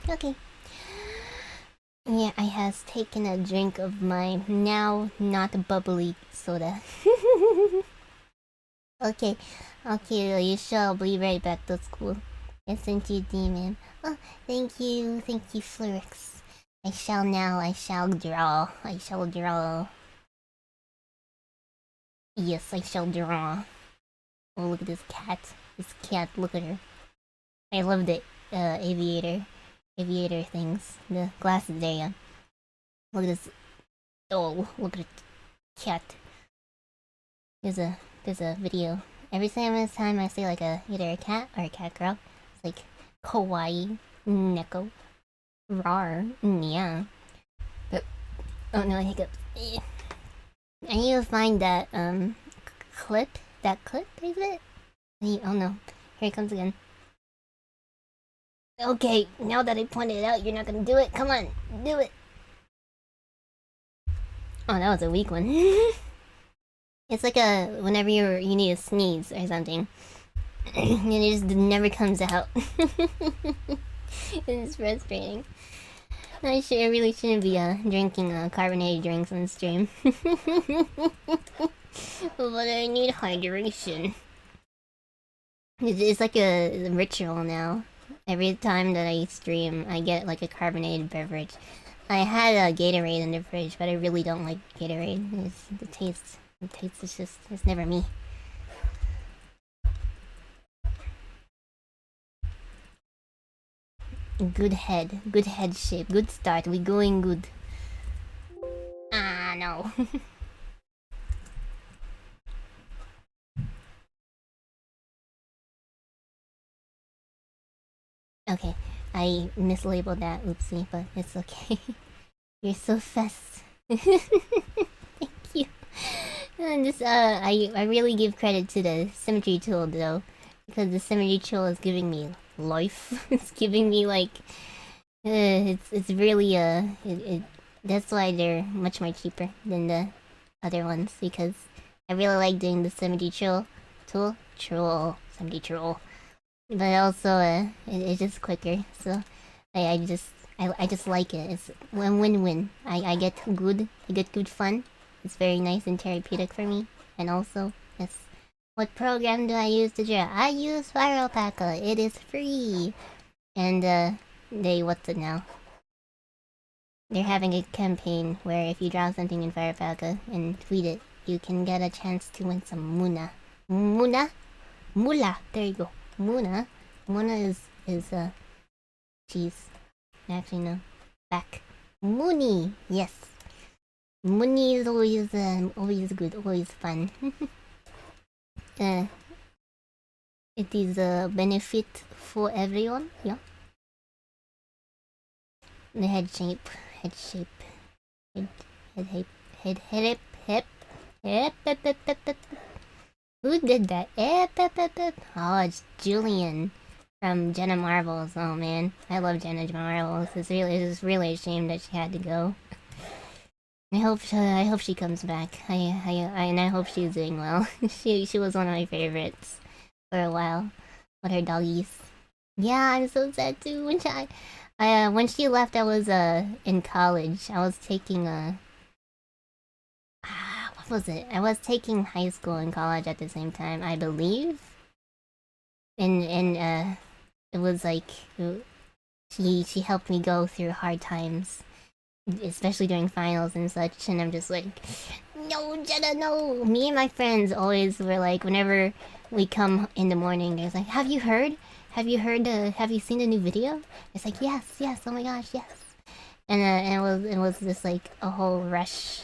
Okay. Yeah, I has taken a drink of my now not bubbly soda. Okay, you shall be right back to school. I sent you demon. Oh, thank you, Flurix. I shall draw. Yes, I shall draw. Oh, look at this cat. Look at her. I love the aviator things. The glasses there. Look at this. Oh, look at the cat. There's a video. Every time I say like either a cat or a cat girl, it's like kawaii, neko, rar, yeah. But oh no, I hiccups. I need to find that clip. That clip, is it? Oh no, here it comes again. Okay, now that I pointed it out, you're not gonna do it. Come on, do it. Oh, that was a weak one. It's like whenever you need to sneeze or something, and it just never comes out. It's frustrating. I really shouldn't be drinking carbonated drinks on stream. But I need hydration. It's like a ritual now. Every time that I stream, I get like a carbonated beverage. I had a Gatorade in the fridge, but I really don't like Gatorade. The taste is just, it's never me. Good head shape, good start. We going good. Ah, no. Okay, I mislabeled that, oopsie, but it's okay. You're so fast. Thank you. And just I really give credit to the symmetry tool though, because the symmetry tool is giving me life. It's giving me like, it's really that's why they're much more cheaper than the other ones, because I really like doing the symmetry symmetry tool, but also it's just quicker. So I just like it. It's win-win. I get good fun. It's very nice and therapeutic for me. And also, yes. What program do I use to draw? I use Packer. It is free. And what's it now? They're having a campaign where if you draw something in Packer and tweet it, you can get a chance to win some Muna. Mula. There you go. Muna is cheese. Actually, no. Back. Mooney. Yes. Mooney is always good, always fun. It is a benefit for everyone. Yeah. The head shape. Head hip. Who did that? Oh, it's Julian from Jenna Marbles. Oh man, I love Jenna Marbles. It's really a shame that she had to go. I hope she comes back. And I hope she's doing well. she was one of my favorites for a while with her doggies. Yeah, I'm so sad too. When she left, I was in college. I was taking what was it? I was taking high school and college at the same time, I believe. And it was like she helped me go through hard times, especially during finals and such. And I'm just like, no, Jenna, no. Me and my friends always were like, whenever we come in the morning, it's like, have you heard? Have you seen the new video? It's like, yes. Oh my gosh, yes. And it was just like a whole rush.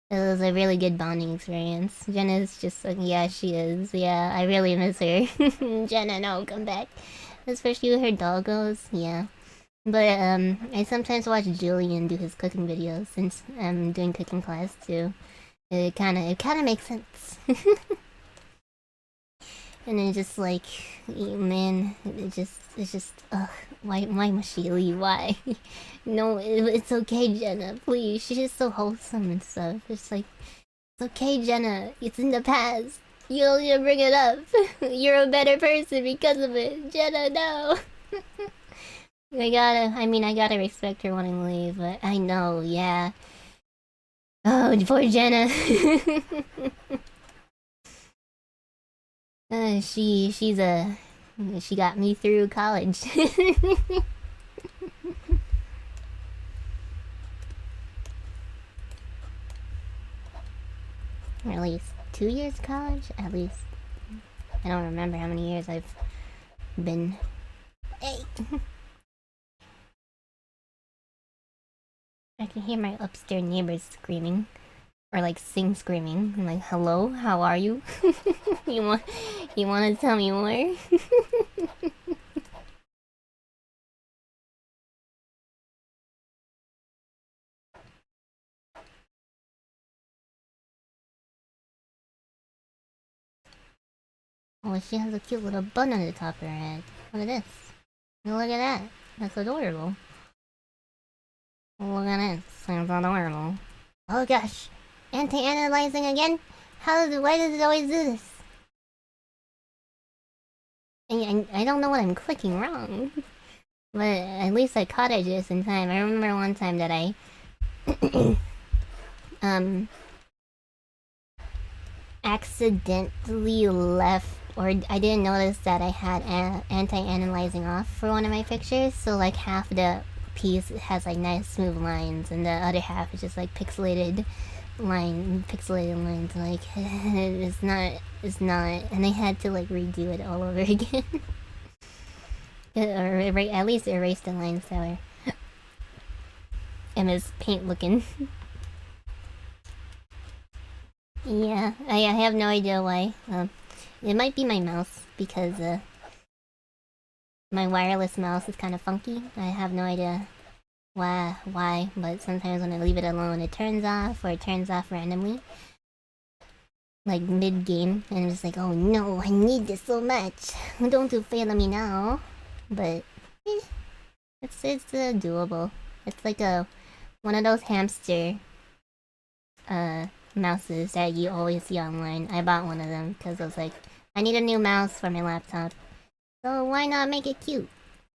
It was a really good bonding experience. Jenna's just like, yeah, she is. Yeah, I really miss her. Jenna, no, come back. Especially with her doggos, yeah. But I sometimes watch Julian do his cooking videos since I'm doing cooking class too. It kind of makes sense. And then just like, man, it's just, ugh, why must she leave? Why? No, it's okay, Jenna, please. She's just so wholesome and stuff. It's like, it's okay, Jenna. It's in the past. You don't need to bring it up. You're a better person because of it, Jenna. No. I gotta respect her wanting to leave, but I know, yeah. Oh, poor Jenna. She got me through college. Or at least 2 years college? At least. I don't remember how many years I've been. Hey! I can hear my upstairs neighbors screaming. Or like screaming. I'm like, hello, how are you? you want to tell me more? Oh, she has a cute little bun on the top of her head. Look at this. Look at that. That's adorable. Look at this. That's adorable. Oh gosh. Anti-analyzing again? Why does it always do this? I don't know what I'm clicking wrong. But at least I caught it just in time. I remember one time that I accidentally left, or I didn't notice that I had anti-analyzing off for one of my pictures, so like half the piece has like nice smooth lines and the other half is just like pixelated lines, like it's not, and I had to like redo it all over again. Or at least erase the lines that were Emma's paint looking. Yeah, I have no idea why. It might be my mouse, because my wireless mouse is kind of funky. I have no idea why, but sometimes when I leave it alone, it turns off, or it turns off randomly. like mid game, and I'm just like, oh no, I need this so much. Don't do fail me now. But it's doable. It's like a one of those hamster mouses that you always see online. I bought one of them because I was like, I need a new mouse for my laptop, so why not make it cute?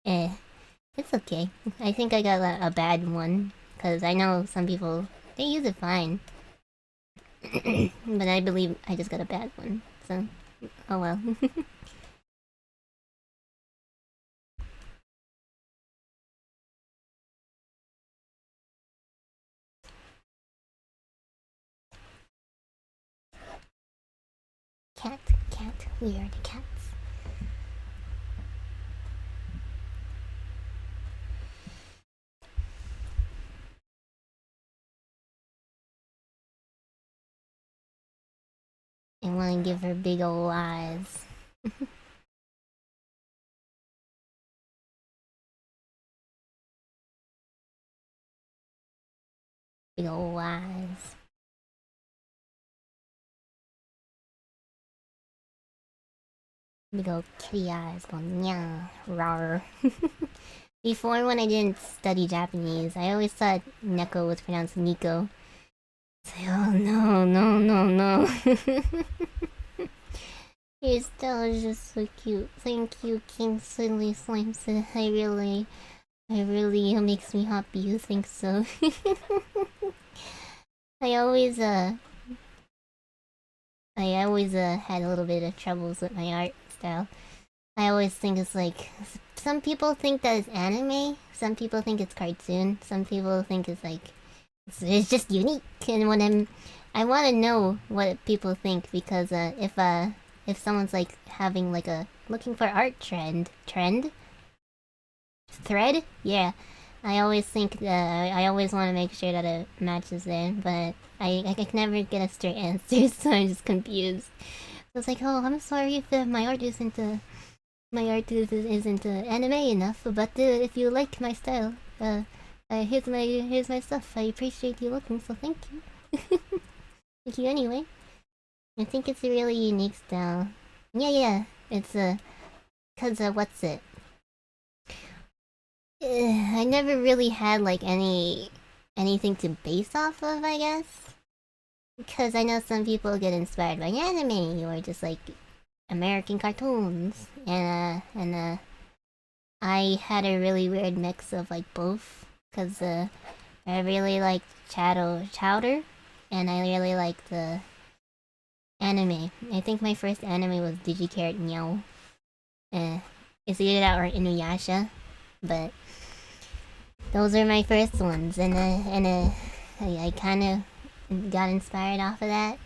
It's okay. I think I got a bad one because I know some people they use it fine. But I believe I just got a bad one, so oh well. Cat, we are the cats. I want to give her big ol' eyes. Big ol' eyes. Big ol' kitty eyes going yeah, rawr. Before, when I didn't study Japanese, I always thought Neko was pronounced Nico. It's like, oh no, no, no, no. Your style is just so cute. Thank you, King Silly Slime. I really makes me happy. You think so? I always had a little bit of troubles with my art style. I always think it's like some people think that it's anime, some people think it's cartoon, some people think it's like it's just unique. And when I want to know what people think because if someone's like having like a looking for art thread, yeah. I always think that I always want to make sure that it matches there, but I can never get a straight answer, so I'm just confused. So it's like, oh, I'm sorry if my art isn't anime enough, but if you like my style, here's my stuff. I appreciate you looking, so thank you. Thank you anyway. I think it's a really unique style. Yeah. It's cause what's it? I never really had like anything to base off of, I guess. Because I know some people get inspired by anime or just like American cartoons, and I had a really weird mix of like both. Cause I really liked Chowder, and I really liked the anime. I think my first anime was Digicarrot Meow. It's either that or Inuyasha, but those are my first ones, and I kind of got inspired off of that.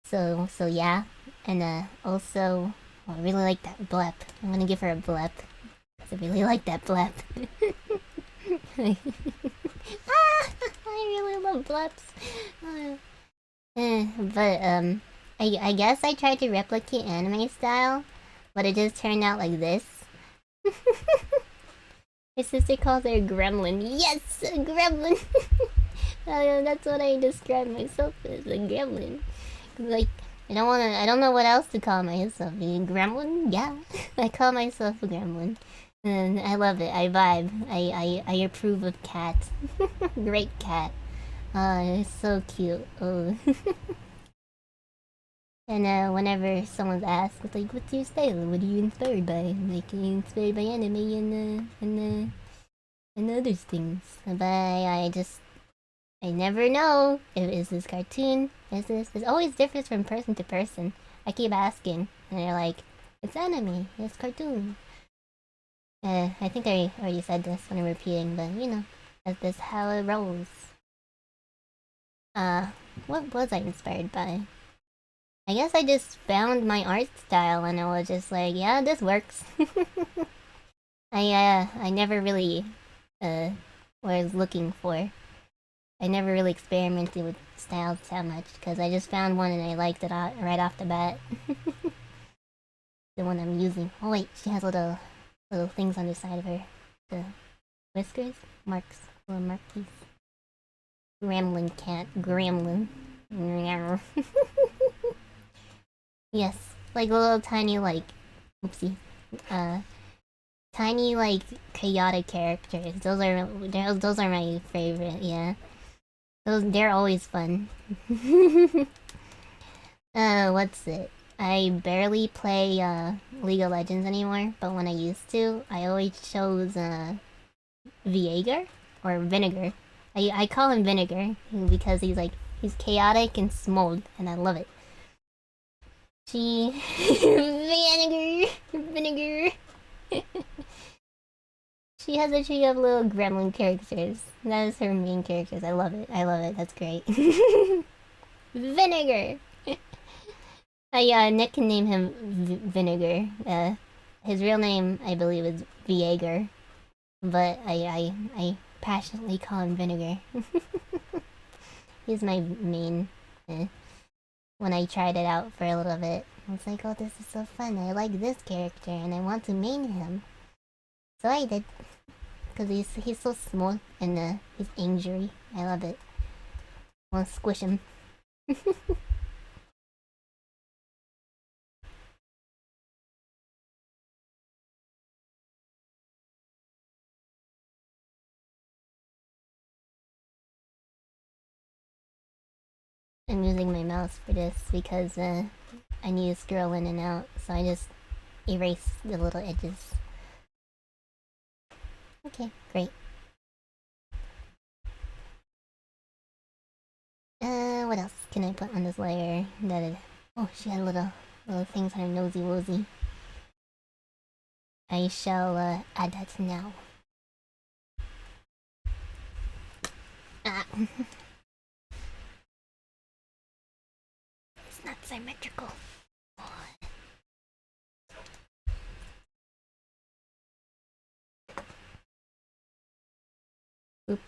So yeah, and also I really like that blep. I'm gonna give her a blep. I really like that blep. I really love bleps. But I guess I tried to replicate anime style, but it just turned out like this. My sister calls her a gremlin. Yes, a gremlin. That's what I describe myself as, a gremlin. Like I don't know what else to call myself. A gremlin? Yeah, I call myself a gremlin, and I love it. I vibe. I approve of cat. Great cat. It's so cute. Oh. And whenever someone's asked, it's like, "What's your style? What are you inspired by?" I'm like, inspired by anime and other things. But I never know. Is this cartoon? Is this? It always differs from person to person. I keep asking, and they're like, "It's anime. It's cartoon." I think I already said this when I'm repeating, but you know, that's how it rolls. What was I inspired by? I guess I just found my art style and I was just like, yeah, this works. I never really was looking for. I never really experimented with styles that much because I just found one and I liked it right off the bat. The one I'm using. Oh wait, she has little things on the side of her. The whiskers, marks, little markies. Gremlin cat, gremlin. Yes, like little tiny like, oopsie, uh, tiny like chaotic characters. Those are my favorite. Yeah, they're always fun. What's it? I barely play League of Legends anymore, but when I used to, I always chose Vinegar or Vinegar. I call him Vinegar because he's chaotic and smooth, and I love it. She Vinegar. She has a tree of little gremlin characters. That is her main characters. I love it. I love it. That's great. Vinegar. Nick can name him Vinegar. His real name, I believe, is Viager, but I passionately call him Vinegar. He's my main. When I tried it out for a little bit, I was like, oh, this is so fun. I like this character, and I want to main him. So I did, because he's so small and he's angry. I love it. I want to squish him. I'm using my mouse for this because I need to scroll in and out, so I just erase the little edges. Okay, great. What else can I put on this layer? Oh, she had little things on her nosy wosy. I shall add that now. Ah. It's not symmetrical. Oop.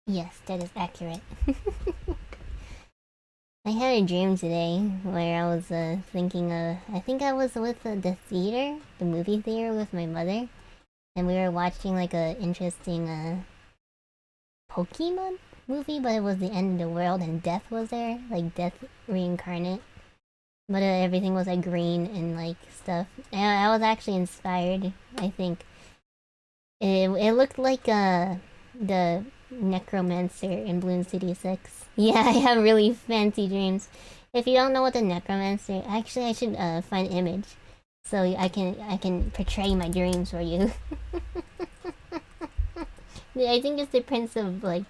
Yes, that is accurate. I had a dream today where I was thinking of. I think I was with the theater, the movie theater, with my mother, and we were watching like a interesting Pokemon movie, but it was the end of the world and Death was there, like Death reincarnate. But everything was like green and like stuff. And I was actually inspired. I think it looked like the necromancer in Bloom City 6. Yeah, I have really fancy dreams. If you don't know what the necromancer, actually I should find an image so I can portray my dreams for you. I think it's the Prince of like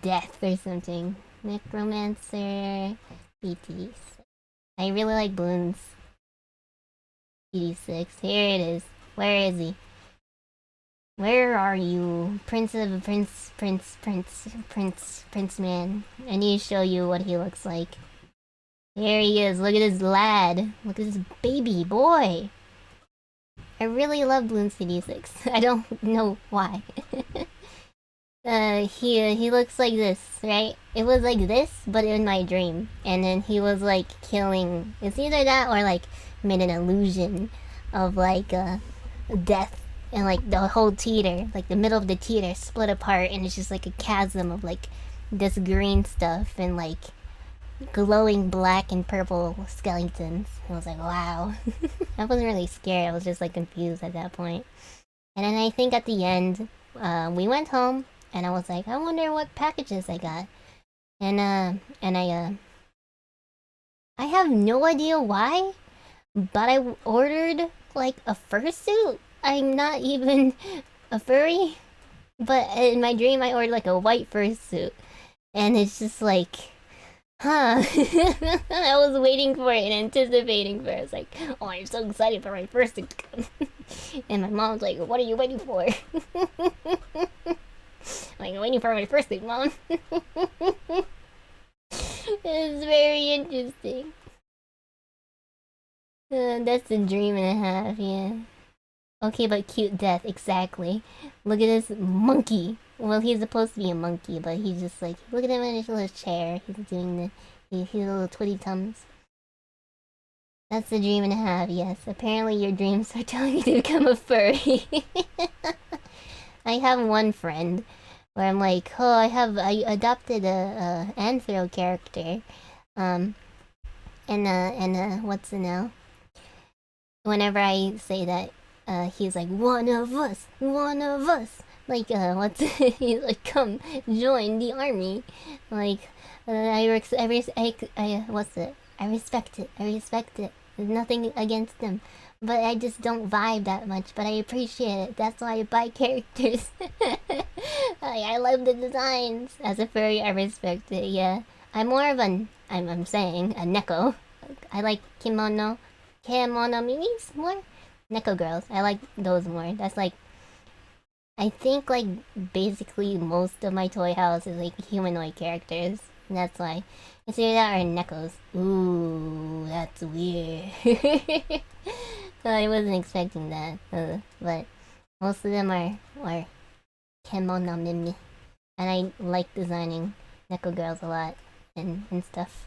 Death or something. Necromancer BT. I really like Bloom's BT6. Here it is. Where is he? Where are you? Prince man. I need to show you what he looks like. Here he is. Look at this lad. Look at this baby boy. I really love Bloom CD6. I don't know why. He looks like this, right? It was like this, but in my dream. And then he was like killing. It's either that or like made an illusion of like death, and like the whole teeter, like the middle of the teeter split apart, and it's just like a chasm of like this green stuff and like glowing black and purple skeletons. I was like, wow. I wasn't really scared. I was just like confused at that point. And then I think at the end, we went home, and I was like, I wonder what packages I got. And I have no idea why, but I ordered like a fursuit. I'm not even a furry, but in my dream I ordered like a white fursuit, and it's just like, huh? I was waiting for it and anticipating for it. It's like, oh, I'm so excited for my fursuit. And my mom's like, what are you waiting for? I'm like, waiting for my fursuit, mom. It's very interesting. That's a dream and a half, yeah. Okay, but cute death, exactly. Look at this monkey. Well, he's supposed to be a monkey, but he's just like, look at him in his little chair. He's doing he's little twitty tums. That's the dream and a half, yes. Apparently your dreams are telling you to become a furry. I have one friend where I'm like, oh, I adopted a anthro character. Um, what's the now? Whenever I say that, he's like, one of us, one of us. Like, what's he's like, come join the army. Like, what's it? I respect it. I respect it. There's nothing against them, but I just don't vibe that much. But I appreciate it. That's why I buy characters. I love the designs. As a furry, I respect it. Yeah, I'm more of I'm saying a neko. I like kimono minis more. Neko girls. I like those more. That's like I think like basically most of my toy house is like humanoid characters. And that's why. It's either that or Nekos. Ooh, that's weird. I wasn't expecting that. But most of them are Kemono Mimi. And I like designing Neko girls a lot and stuff.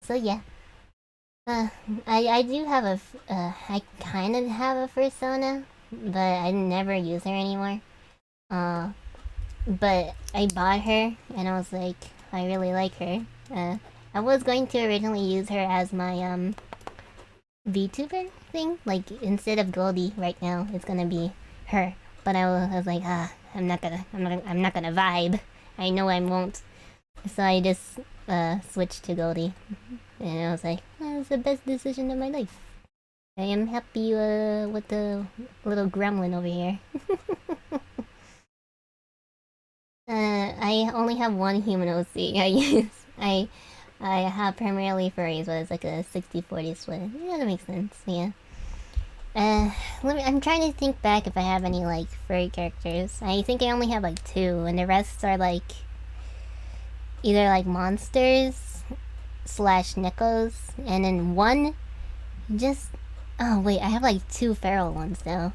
So yeah. I do have I kind of have a persona, but I never use her anymore. Uh, but I bought her, and I was like, I really like her. I was going to originally use her as my VTuber thing, like instead of Goldie right now, it's gonna be her. But I was like, I'm not gonna vibe. I know I won't. So I just switched to Goldie. And I was like, oh, that's the best decision of my life. I am happy with the little gremlin over here. I only have one human OC I use. I have primarily furries, but it's like a 60-40 split. Yeah, that makes sense, yeah. I'm trying to think back if I have any, like, furry characters. I think I only have, like, two, and the rest are, like, either, like, monsters slash Nekos, and then one just... Oh, wait, I have, like, two feral ones, though.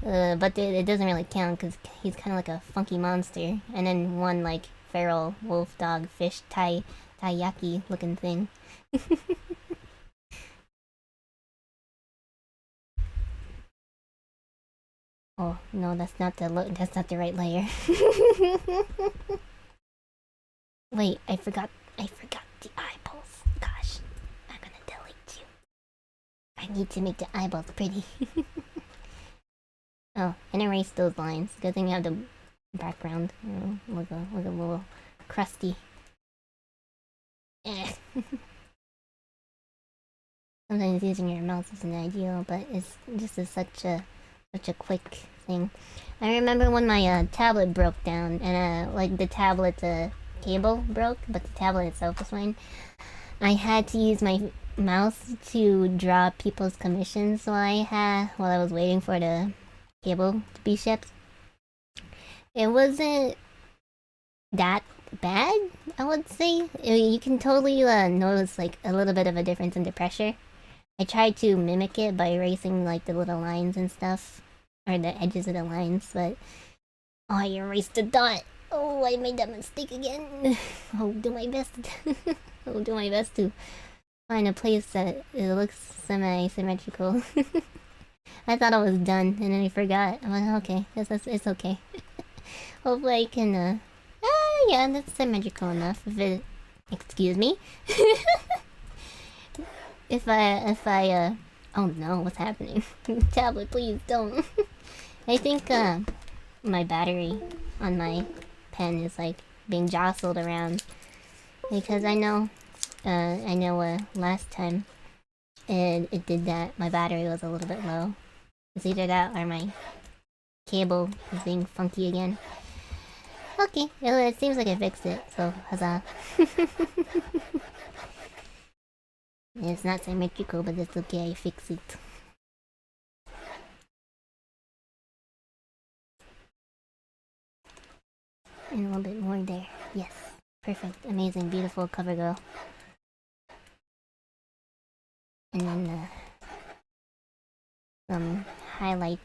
But it doesn't really count because he's kind of like a funky monster. And then one like feral wolf dog fish taiyaki looking thing. Oh no, that's not the right layer. Wait, I forgot the eyeballs. Gosh, I'm gonna delete you. I need to make the eyeballs pretty. Oh, and erase those lines. Good thing you have the background. Look a little crusty. Eh. Sometimes using your mouse isn't ideal, but it's just such a quick thing. I remember when my tablet broke down, and like the tablet cable broke, but the tablet itself was fine. I had to use my mouse to draw people's commissions while I was waiting for the cable to be shipped. It wasn't that bad, I would say. You can totally notice like a little bit of a difference in the pressure. I tried to mimic it by erasing like the little lines and stuff, or the edges of the lines, but oh, I erased the dot. Oh, I made that mistake again. I'll do my best. I'll do my best to find a place that it looks semi-symmetrical. I thought I was done, and then I forgot. I'm like, okay, it's okay. Hopefully I can, yeah, that's symmetrical enough. If it, excuse me. if I, oh no, what's happening? Tablet, please don't. I think, my battery on my pen is, like, being jostled around. Because I know, last time it did that, my battery was a little bit low. It's either that or my cable is being funky again. Okay, it seems like I fixed it, so huzzah. It's not symmetrical, but it's okay, I fix it. And a little bit more there. Yes. Perfect. Amazing. Beautiful cover girl. And then some highlight.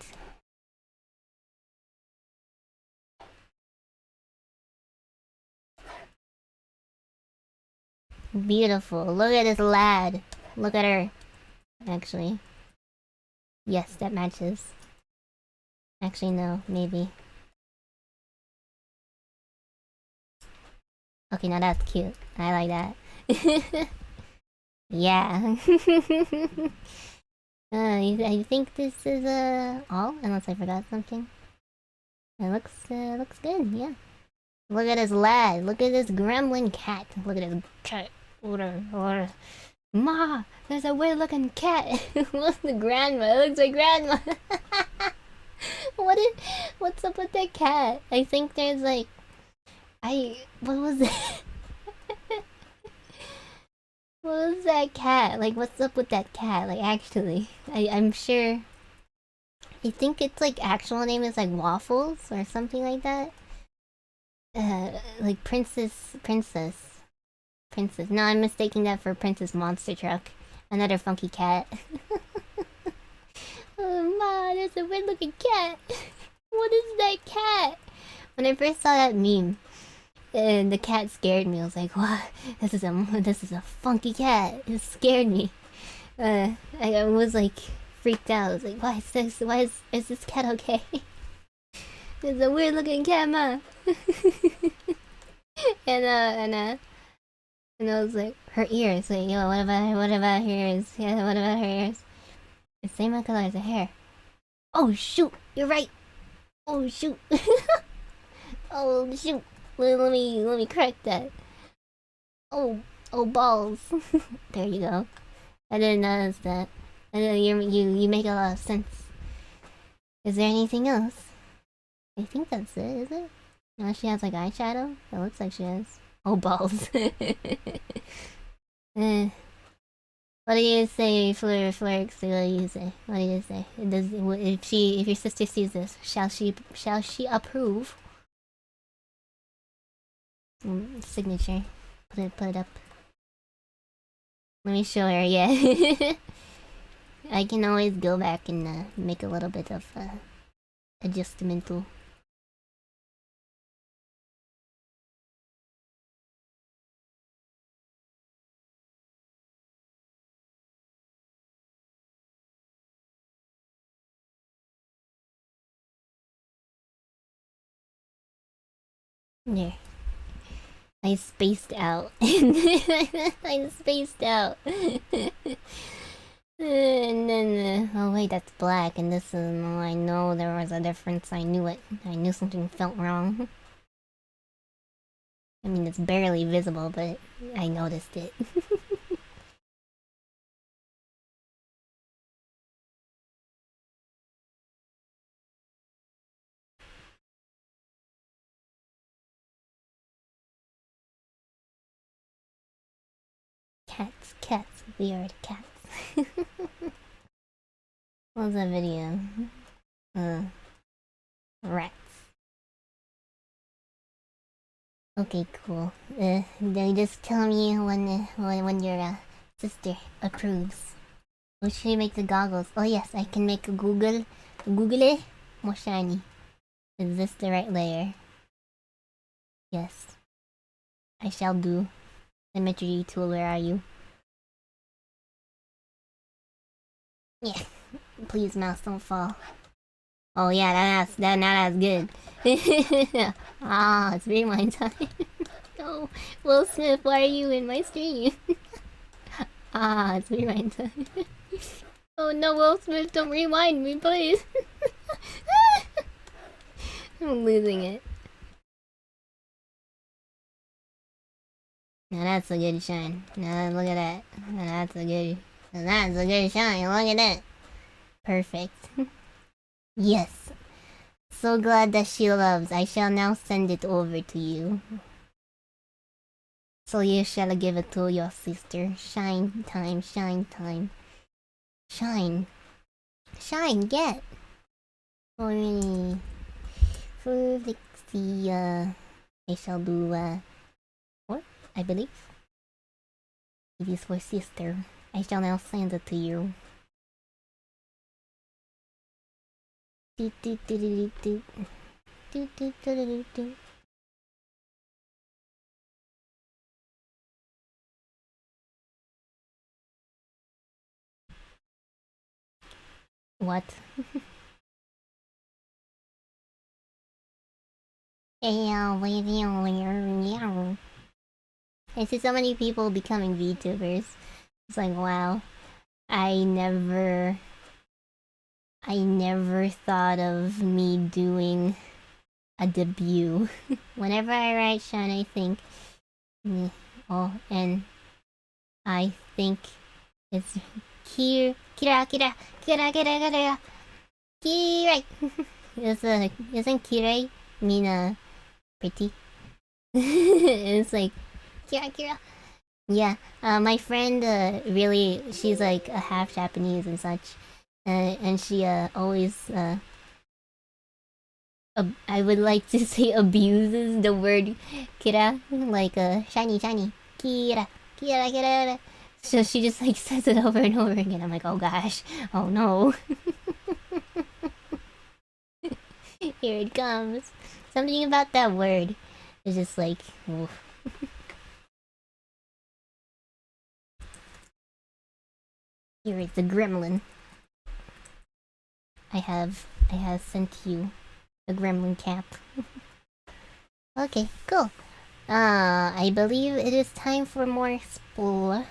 Beautiful. Look at this lad. Look at her. actually. Yes, that matches. Actually, no, maybe. Okay, now that's cute. I like that. Yeah. I think this is all, unless I forgot something. It looks good. Yeah. Look at this lad. Look at this gremlin cat. Look at this cat. Order. Ma, there's a weird-looking cat. Look the grandma. It looks like grandma. What's up with that cat? I think there's like, what was it? What was that cat? Like, what's up with that cat? Like, actually, I'm sure. I think its like actual name is like Waffles or something like that. Like Princess. No, I'm mistaking that for Princess Monster Truck. Another funky cat. Oh ma, there's a weird looking cat. What is that cat? When I first saw that meme, and the cat scared me. I was like, "What? This is a funky cat." It scared me. I was like freaked out. I was like, "Why is this? Is this cat okay?" It's a weird looking cat, ma. And I was like, her ears. Like, yo, what about her ears? Yeah, what about her ears? It's the same color as her hair. Oh shoot, you're right. Oh shoot. Oh shoot. Let me correct that. Oh balls. There you go. I didn't notice that. And then you make a lot of sense. Is there anything else? I think that's it, is it? No, she has like eyeshadow? It looks like she has. Oh balls. Eh. What do you say, Flurix? What do you say? What do you say? If your sister sees this, shall she approve? Signature. Put it up. Let me show her. Yeah. I can always go back and make a little bit of adjustmental. There. I spaced out. I spaced out. And then, oh wait, that's black, and this is, no, I know there was a difference. I knew it. I knew something felt wrong. I mean, it's barely visible, but I noticed it. Cats, weird cats. What was that video? Rats. Okay, cool. Then just tell me when your sister approves. What should I make the goggles? Oh yes, I can make a Google more shiny. Is this the right layer? Yes. I shall do. Symmetry tool, where are you? Yeah. Please, mouse, don't fall. Oh yeah, that's good. Ah, it's rewind time. No, Will Smith, why are you in my stream? Ah, it's rewind time. Oh no, Will Smith, don't rewind me, please. I'm losing it. Now that's a good shine. Now look at that. That's a good shine. Look at that. Perfect. Yes. So glad that she loves. I shall now send it over to you. So you shall give it to your sister. Shine time, shine time. Shine. Shine, get! For me. For Vixie, I shall do, what? I believe. It is for sister. I shall now send it to you. Do do do do do do do do do do. What? I see so many people becoming VTubers. It's like, wow. I never thought of me doing a debut. Whenever I write Sean, I think, oh, and I think it's Kira. Kira. Isn't Kira mean pretty? It's like Kira. Yeah, my friend really, she's like a half Japanese and such, and she always I would like to say abuses the word kira, like shiny shiny kira kira kira. So she just like says it over and over again. I'm like, oh gosh, oh no. Here it comes. Something about that word is just like, oof. Here is the gremlin. I have sent you a gremlin cap. Okay, cool. I believe it is time for more spore.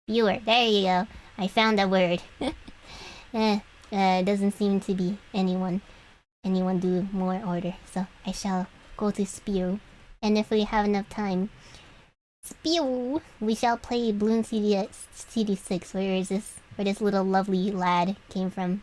Viewer. There you go. I found that word. Doesn't seem to be anyone do more order, so I shall go to spew. And if we have enough time, spew, we shall play Bloon CD6, where this little lovely lad came from.